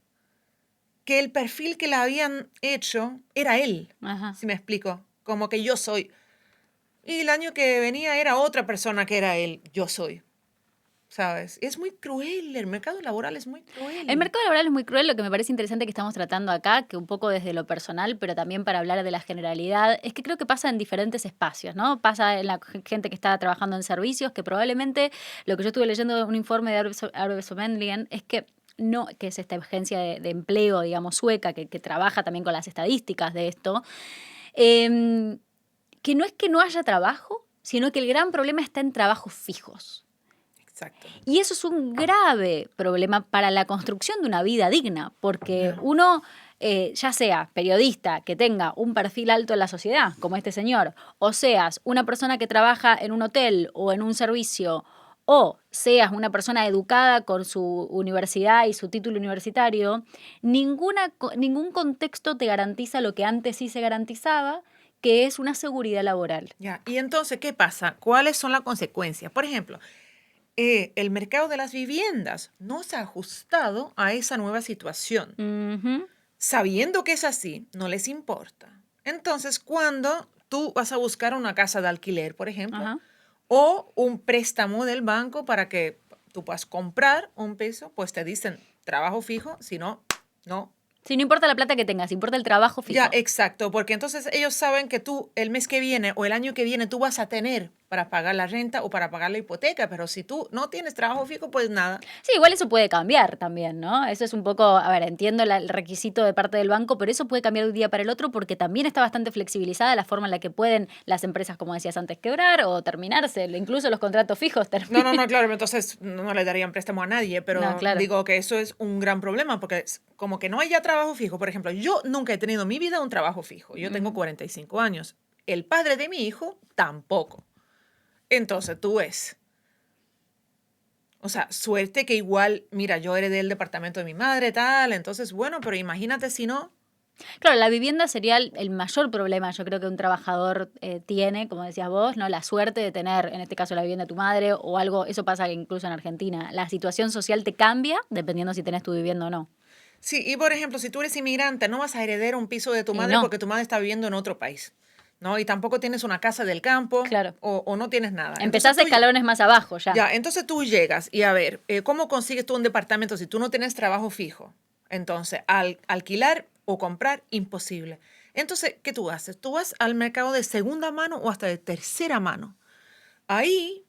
que el perfil que le habían hecho era él, Ajá. si me explico, como que yo soy. Y el año que venía era otra persona que era él, yo soy, ¿sabes? Es muy cruel, el mercado laboral es muy cruel. El mercado laboral es muy cruel, lo que me parece interesante que estamos tratando acá, que un poco desde lo personal, pero también para hablar de la generalidad, es que creo que pasa en diferentes espacios, ¿no? Pasa en la gente que está trabajando en servicios, que probablemente, lo que yo estuve leyendo de un informe de Arbetsförmedlingen, es que no, que es esta agencia de empleo, digamos, sueca, que trabaja también con las estadísticas de esto, em, que no es que no haya trabajo, sino que el gran problema está en trabajos fijos. Exacto. Y eso es un grave problema para la construcción de una vida digna, porque Ya. uno, ya sea periodista que tenga un perfil alto en la sociedad, como este señor, o seas una persona que trabaja en un hotel o en un servicio, o seas una persona educada con su universidad y su título universitario, ningún contexto te garantiza lo que antes sí se garantizaba, que es una seguridad laboral. Ya. Y entonces, ¿qué pasa? ¿Cuáles son las consecuencias? Por ejemplo, el mercado de las viviendas no se ha ajustado a esa nueva situación. Ujú. Sabiendo que es así, no les importa. Entonces, cuando tú vas a buscar una casa de alquiler, por ejemplo, Ajá. o un préstamo del banco para que tú puedas comprar un piso, pues te dicen trabajo fijo, si no, no. Sí, no importa la plata que tengas, importa el trabajo Ya, fijo. exacto, porque entonces ellos saben que tú el mes que viene o el año que viene tú vas a tener para pagar la renta o para pagar la hipoteca, pero si tú no tienes trabajo fijo, pues nada. Sí, igual eso puede cambiar también, ¿no? Eso es un poco, a ver, entiendo el requisito de parte del banco, pero eso puede cambiar de un día para el otro porque también está bastante flexibilizada la forma en la que pueden las empresas, como decías antes, quebrar o terminarse, incluso los contratos fijos No, terminan. no, no, claro, entonces no le darían préstamo a nadie, No, pero claro. digo que eso es un gran problema porque como que no hay ya trabajo fijo. Por ejemplo, yo nunca he tenido en mi vida un trabajo fijo. Yo tengo Ujú. 45 años. El padre de mi hijo tampoco. Entonces tú ves. O sea, suerte que igual, mira, yo heredé el departamento de mi madre, tal, entonces bueno, pero imagínate si no. Claro, la vivienda sería el mayor problema, yo creo que un trabajador tiene, como decías vos, ¿no? La suerte de tener, en este caso, la vivienda de tu madre o algo, eso pasa incluso en Argentina. La situación social te cambia dependiendo si tenés tu vivienda o no. Sí, y por ejemplo, si tú eres inmigrante, no vas a heredar un piso de tu Y madre no, porque tu madre está viviendo en otro país, ¿no? Y tampoco tienes una casa del campo claro. o no tienes nada. Entonces Empezás tú, escalones más abajo ya. ya, entonces tú llegas y a ver, ¿cómo consigues tú un departamento si tú no tienes trabajo fijo? Entonces, al alquilar o comprar, imposible. Entonces, ¿qué tú haces? Tú vas al mercado de segunda mano o hasta de tercera mano. Ahí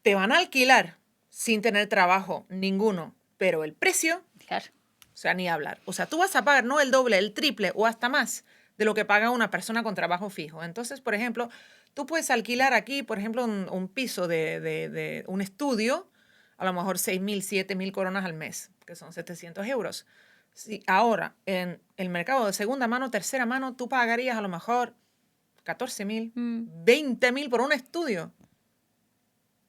te van a alquilar sin tener trabajo ninguno, pero el precio, Claro. o sea, ni hablar. O sea, tú vas a pagar no el doble, el triple o hasta más de lo que paga una persona con trabajo fijo. Entonces, por ejemplo, tú puedes alquilar aquí, por ejemplo, un piso de un estudio, a lo mejor 6.000, 7.000 coronas al mes, que son 700 euros. Si ahora, en el mercado de segunda mano, tercera mano, tú pagarías a lo mejor 14.000, Mm, 20.000 por un estudio.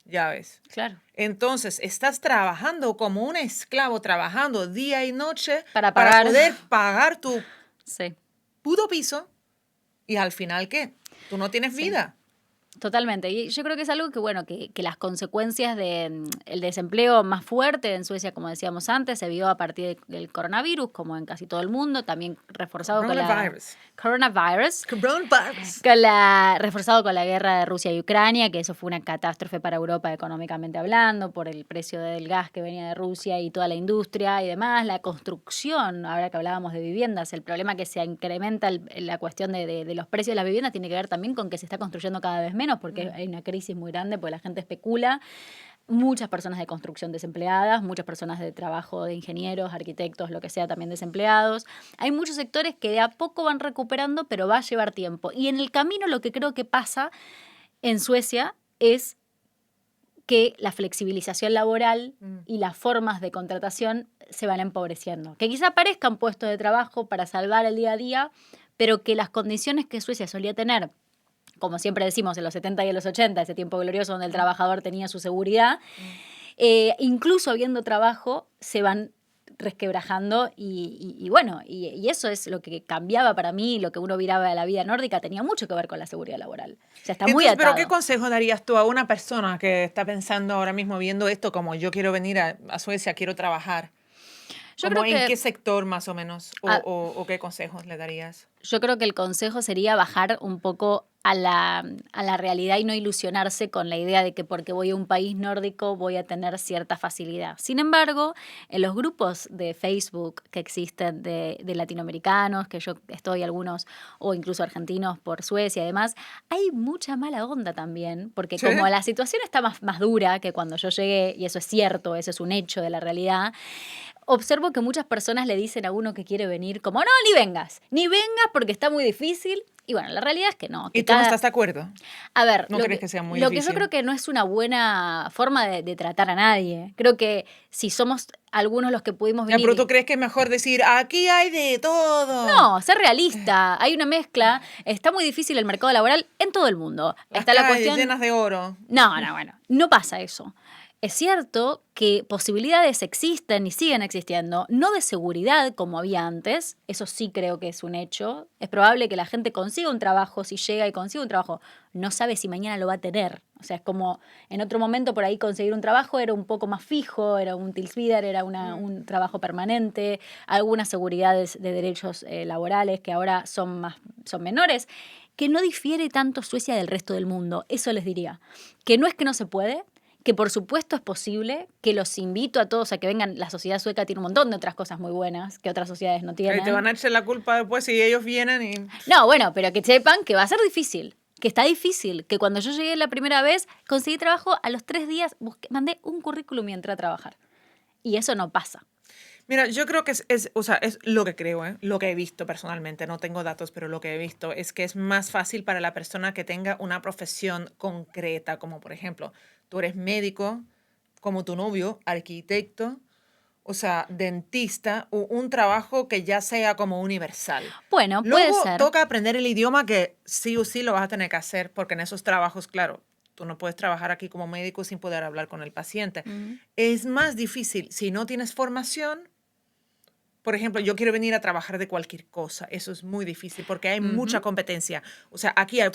Ya ves. claro. Entonces, estás trabajando como un esclavo, trabajando día y noche Para para pagar. poder pagar tu Sí, puto piso y al final, ¿qué? Tú no tienes sí. vida. Totalmente. Y yo creo que es algo que, bueno, que las consecuencias del desempleo más fuerte en Suecia, como decíamos antes, se vio a partir del coronavirus, como en casi todo el mundo, también reforzado con la Coronavirus. coronavirus. Coronavirus. Reforzado con la guerra de Rusia y Ucrania, que eso fue una catástrofe para Europa económicamente hablando, por el precio del gas que venía de Rusia y toda la industria y demás, la construcción, ahora que hablábamos de viviendas, el problema que se incrementa la cuestión de los precios de las viviendas tiene que ver también con que se está construyendo cada vez menos, porque hay una crisis muy grande, porque la gente especula. Muchas personas de construcción desempleadas, muchas personas de trabajo de ingenieros, arquitectos, lo que sea, también desempleados. Hay muchos sectores que de a poco van recuperando, pero va a llevar tiempo. Y en el camino lo que creo que pasa en Suecia es que la flexibilización laboral Mm. y las formas de contratación se van empobreciendo. Que quizá aparezcan puestos de trabajo para salvar el día a día, pero que las condiciones que Suecia solía tener, como siempre decimos, en los 70 y en los 80, ese tiempo glorioso donde el trabajador tenía su seguridad, Mm. incluso habiendo trabajo, se van resquebrajando y bueno, y eso es lo que cambiaba para mí, lo que uno miraba de la vida nórdica, tenía mucho que ver con la seguridad laboral. O sea, está muy Entonces, ¿pero qué atado. consejo darías tú a una persona que está pensando ahora mismo viendo esto como yo quiero venir a Suecia, quiero trabajar? Yo ¿Cómo creo en qué que sector más o menos? ah, O qué consejos le darías? Yo creo que el consejo sería bajar un poco a la realidad y no ilusionarse con la idea de que porque voy a un país nórdico voy a tener cierta facilidad. Sin embargo, en los grupos de Facebook que existen de latinoamericanos, que yo estoy algunos, o incluso argentinos por Suecia y demás, hay mucha mala onda también, porque Sí. como la situación está más dura que cuando yo llegué, y eso es cierto, eso es un hecho de la realidad, observo que muchas personas le dicen a uno que quiere venir como, no, ni vengas porque está muy difícil. Y bueno, la realidad es que no, ¿Y que tú no cada... estás de acuerdo? A ver, ¿No crees que sea muy lo que yo creo difícil? que no es una buena forma de tratar a nadie. Creo que si somos algunos los que pudimos Ya, venir pero tú y... crees que es mejor decir, aquí hay de todo. No, ser realista, hay una mezcla, está muy difícil el mercado laboral en todo el mundo. Las Está la calles cuestión... llenas de oro. No, no, bueno, no pasa eso. Es cierto que posibilidades existen y siguen existiendo, no de seguridad como había antes, eso sí creo que es un hecho. Es probable que la gente consiga un trabajo, si llega y consigue un trabajo, no sabe si mañana lo va a tener. O sea, es como en otro momento por ahí conseguir un trabajo era un poco más fijo, era un Tilsvider, era un trabajo permanente, algunas seguridades de derechos laborales que ahora son menores, que no difiere tanto Suecia del resto del mundo. Eso les diría. Que no es que no se puede, que por supuesto es posible, que los invito a todos a que vengan. La sociedad sueca tiene un montón de otras cosas muy buenas que otras sociedades no Ahí te van tienen. a echar la culpa después si ellos vienen y... No, bueno, pero que sepan que va a ser difícil, que está difícil, que cuando yo llegué la primera vez conseguí trabajo a los 3 días, mandé un currículum y entré a trabajar. Y eso no pasa. Mira, yo creo que o sea, es lo que creo, ¿eh? Lo que he visto personalmente, no tengo datos, pero lo que he visto es que es más fácil para la persona que tenga una profesión concreta, como por ejemplo, tú eres médico, como tu novio, arquitecto, o sea, dentista, un trabajo que ya sea como universal. Bueno, puede Luego ser. toca aprender el idioma que sí o sí lo vas a tener que hacer, porque en esos trabajos, claro, tú no puedes trabajar aquí como médico sin poder hablar con el paciente. Mm, Es más difícil si no tienes formación. Por ejemplo, yo quiero venir a trabajar de cualquier cosa. Eso es muy difícil porque hay mucha ujú. competencia. O sea, aquí hay,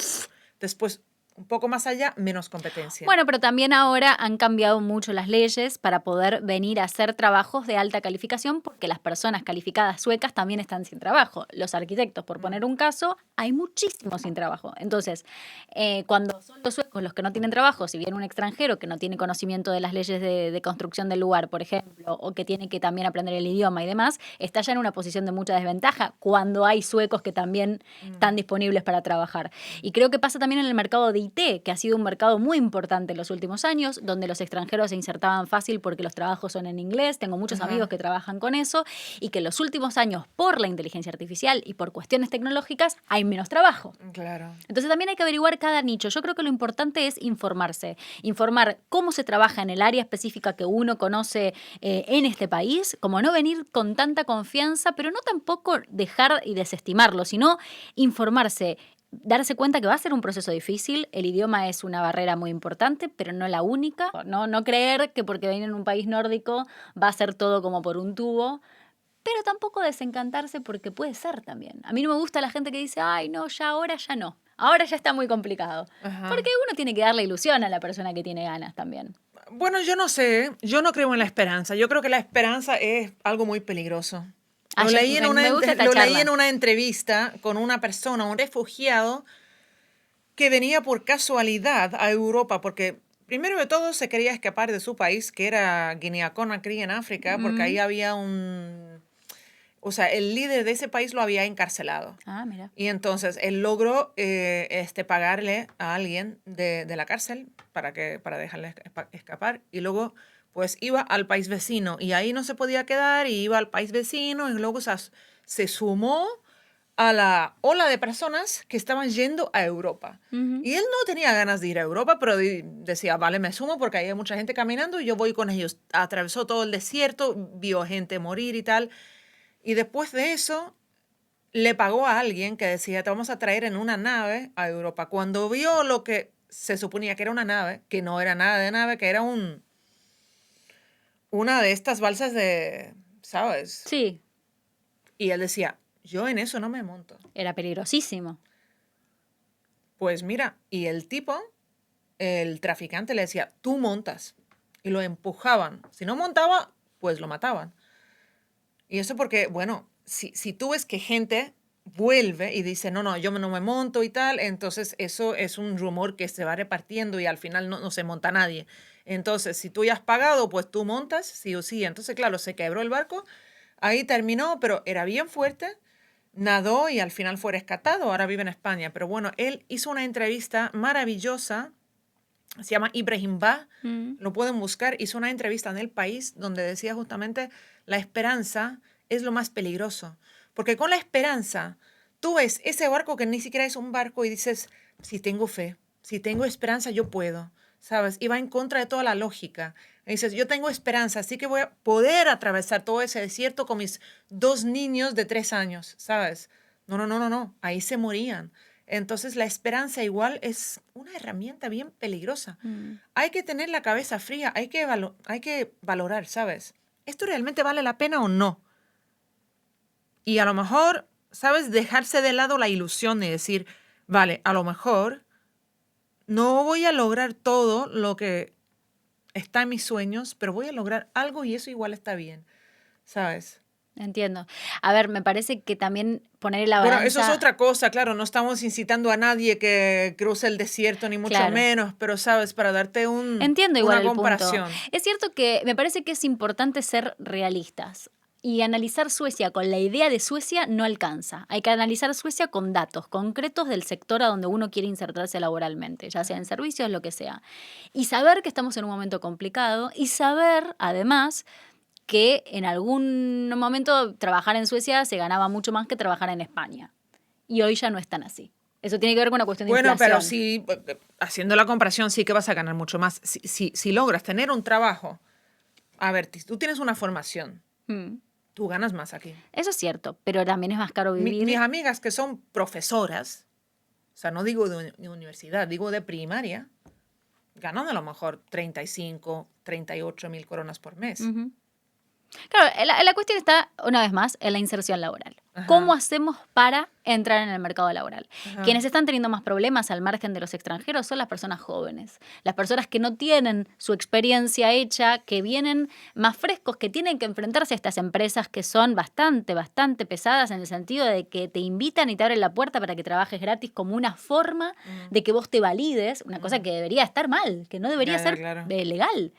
después, un poco más allá, menos competencia. Bueno, pero también ahora han cambiado mucho las leyes para poder venir a hacer trabajos de alta calificación porque las personas calificadas suecas también están sin trabajo. Los arquitectos, por Mm. poner un caso, hay muchísimos sin trabajo. Entonces, cuando son los suecos los que no tienen trabajo, si viene un extranjero que no tiene conocimiento de las leyes de construcción del lugar, por ejemplo, o que tiene que también aprender el idioma y demás, está ya en una posición de mucha desventaja cuando hay suecos que también están Mm. disponibles para trabajar. Y creo que pasa también en el mercado de IT, que ha sido un mercado muy importante en los últimos años, donde los extranjeros se insertaban fácil porque los trabajos son en inglés. Tengo muchos amigos Ajá, que trabajan con eso y que en los últimos años, por la inteligencia artificial y por cuestiones tecnológicas, hay menos trabajo. claro. Entonces también hay que averiguar cada nicho. Yo creo que lo importante es informarse, informar cómo se trabaja en el área específica que uno conoce en este país, como no venir con tanta confianza, pero no tampoco dejar y desestimarlo, sino informarse, darse cuenta que va a ser un proceso difícil, el idioma es una barrera muy importante, pero no la única. No creer que porque viene en un país nórdico va a ser todo como por un tubo, pero tampoco desencantarse porque puede ser también. A mí no me gusta la gente que dice, ay, no, ya ahora ya no. Ahora ya está muy complicado. Ajá. Porque uno tiene que darle ilusión a la persona que tiene ganas también. Bueno, yo no sé, yo no creo en la esperanza. Yo creo que la esperanza es algo muy peligroso. Ah, me gusta esta Lo leí en charla. una entrevista con una persona, un refugiado, que venía por casualidad a Europa, porque primero de todo se quería escapar de su país, que era Guinea-Conakry en África, porque ahí Mm. había un... O sea, el líder de ese país lo había encarcelado. Ah, mira. Y entonces él logró pagarle a alguien de la cárcel para dejarle escapar. Y luego, pues iba al país vecino. Y ahí no se podía quedar. Y iba al país vecino. Y luego se sumó a la ola de personas que estaban yendo a Europa. Ujú. Y él no tenía ganas de ir a Europa, pero decía, vale, me sumo porque hay mucha gente caminando y yo voy con ellos. Atravesó todo el desierto, vio gente morir y tal. Y después de eso, le pagó a alguien que decía, te vamos a traer en una nave a Europa. Cuando vio lo que se suponía que era una nave, que no era nada de nave, que era una de estas balsas de, ¿sabes? Sí, Y él decía, yo en eso no me monto. era peligrosísimo. Pues mira, y el tipo, el traficante le decía, tú montas. Y lo empujaban. Si no montaba, pues lo mataban. Y eso porque, bueno, si tú ves que gente vuelve y dice, no, yo no me monto y tal, entonces eso es un rumor que se va repartiendo y al final no se monta nadie. Entonces, si tú ya has pagado, pues tú montas, sí o sí. Entonces, claro, se quebró el barco, ahí terminó, pero era bien fuerte, nadó y al final fue rescatado, ahora vive en España. Pero bueno, él hizo una entrevista maravillosa, se llama Ibrahim Ba, lo pueden buscar, hizo una entrevista en El País donde decía justamente la esperanza es lo más peligroso, porque con la esperanza tú ves ese barco que ni siquiera es un barco y dices, si tengo fe, si tengo esperanza, yo puedo, ¿sabes? Y va en contra de toda la lógica. Y dices, yo tengo esperanza, así que voy a poder atravesar todo ese desierto con mis 2 niños de 3 años, ¿sabes? No, ahí se morían. Entonces la esperanza igual es una herramienta bien peligrosa. Hay que tener la cabeza fría, hay que valorar, ¿sabes? ¿Esto realmente vale la pena o no? Y a lo mejor, ¿sabes? Dejarse de lado la ilusión de decir, vale, a lo mejor no voy a lograr todo lo que está en mis sueños, pero voy a lograr algo y eso igual está bien, ¿sabes? Entiendo. A ver, me parece que también poner la Bueno, eso es balanza, otra cosa, claro, no estamos incitando a nadie que cruce el desierto, ni mucho claro. menos, pero sabes, para darte Entiendo igual una el punto. comparación. Es cierto que me parece que es importante ser realistas. Y analizar Suecia con la idea de Suecia no alcanza. Hay que analizar Suecia con datos concretos del sector a donde uno quiere insertarse laboralmente, ya sea en servicios, lo que sea. Y saber que estamos en un momento complicado y saber, además, que en algún momento trabajar en Suecia se ganaba mucho más que trabajar en España. Y hoy ya no es tan así. Eso tiene que ver con una cuestión de Bueno, inflación. pero sí, haciendo la comparación, sí que vas a ganar mucho más. Si logras tener un trabajo, a ver, tú tienes una formación, tú ganas más aquí. Eso es cierto, pero también es más caro vivir. Mis amigas que son profesoras, o sea, no digo de universidad, digo de primaria, ganan a lo mejor 35, 38 mil coronas por mes. Claro, la cuestión está, una vez más, en la inserción laboral. ¿Cómo hacemos para entrar en el mercado laboral? Quienes están teniendo más problemas al margen de los extranjeros son las personas jóvenes, las personas que no tienen su experiencia hecha, que vienen más frescos, que tienen que enfrentarse a estas empresas que son bastante pesadas en el sentido de que te invitan y te abren la puerta para que trabajes gratis como una forma de que vos te valides, una cosa que debería estar mal, que no debería ser legal.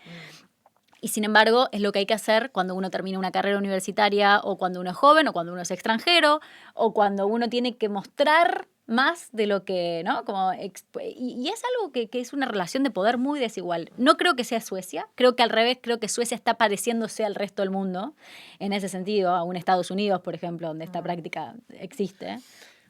Y sin embargo, es lo que hay que hacer cuando uno termina una carrera universitaria o cuando uno es joven o cuando uno es extranjero o cuando uno tiene que mostrar más de lo que, ¿no? Y es algo que es una relación de poder muy desigual. No creo que sea Suecia, creo que al revés, creo que Suecia está pareciéndose al resto del mundo en ese sentido, a un Estados Unidos, por ejemplo, donde esta práctica existe.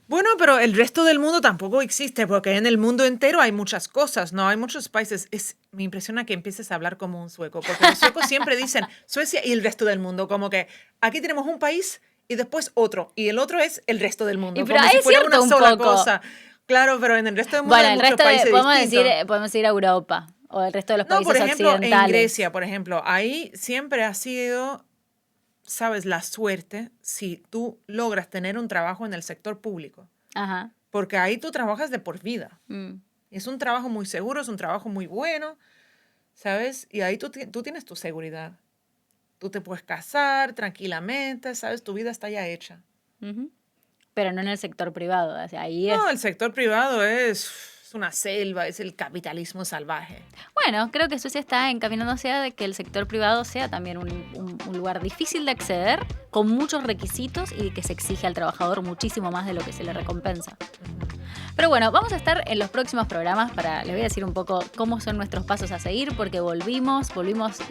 Bueno, pero el resto del mundo tampoco existe, porque en el mundo entero hay muchas cosas, ¿no? Hay muchos países. Me impresiona que empieces a hablar como un sueco, porque los suecos siempre dicen Suecia y el resto del mundo, como que aquí tenemos un país y después otro, y el otro es el resto del mundo, pero como si fuera cierto, una sola poco. Cosa. Claro, pero en el resto del mundo hay muchos países distintos. Podemos decir a Europa o el resto de los países por ejemplo, occidentales. en Grecia, por ejemplo, ahí siempre ha sido, sabes, la suerte si tú logras tener un trabajo en el sector público. Ajá. Porque ahí tú trabajas de por vida. Es un trabajo muy seguro, es un trabajo muy bueno, ¿sabes? Y ahí tú tienes tu seguridad. Tú te puedes casar tranquilamente, ¿sabes? Tu vida está ya hecha. Pero no en el sector privado. O sea, el sector privado es una selva, es el capitalismo salvaje. Bueno, creo que Suecia está encaminándose a que el sector privado sea también un lugar difícil de acceder, con muchos requisitos y que se exige al trabajador muchísimo más de lo que se le recompensa. Pero bueno, vamos a estar en los próximos programas les voy a decir un poco cómo son nuestros pasos a seguir, porque volvimos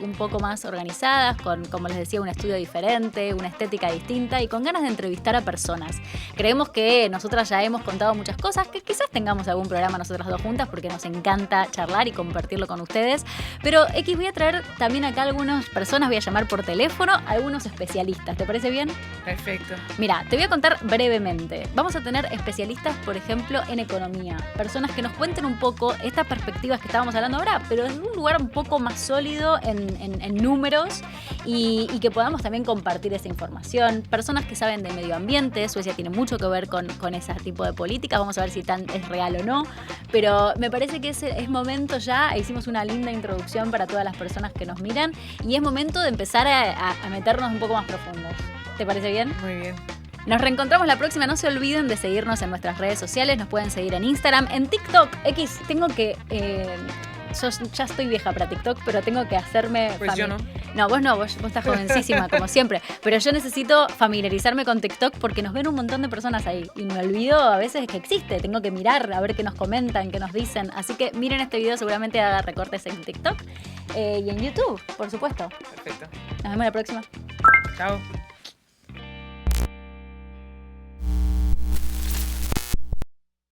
un poco más organizadas, con, como les decía, un estudio diferente, una estética distinta y con ganas de entrevistar a personas. Creemos que nosotras ya hemos contado muchas cosas, que quizás tengamos algún programa nosotras dos juntas, porque nos encanta charlar y compartirlo con ustedes. Pero voy a traer también acá algunas personas, voy a llamar por teléfono, algunos especialistas. ¿Te parece bien? Perfecto. Mira, te voy a contar brevemente. Vamos a tener especialistas, por ejemplo, en economía. Personas que nos cuenten un poco estas perspectivas que estábamos hablando ahora, pero en un lugar un poco más sólido en números y que podamos también compartir esa información. Personas que saben de medio ambiente. Suecia tiene mucho que ver con ese tipo de políticas. Vamos a ver si es real o no. Pero me parece que es momento ya. Hicimos una linda introducción para todas las personas que nos miran y es momento de empezar a meternos un poco más profundos. ¿Te parece bien? Muy bien. Nos reencontramos la próxima. No se olviden de seguirnos en nuestras redes sociales. Nos pueden seguir en Instagram, en TikTok. X, tengo que... yo ya estoy vieja para TikTok, pero tengo que hacerme... Pues yo no. No, vos estás jovencísima, como siempre. Pero yo necesito familiarizarme con TikTok porque nos ven un montón de personas ahí. Y me olvido a veces que existe. Tengo que mirar a ver qué nos comentan, qué nos dicen. Así que miren este video, seguramente haga recortes en TikTok. Y en YouTube, por supuesto. Perfecto. Nos vemos la próxima. Chao.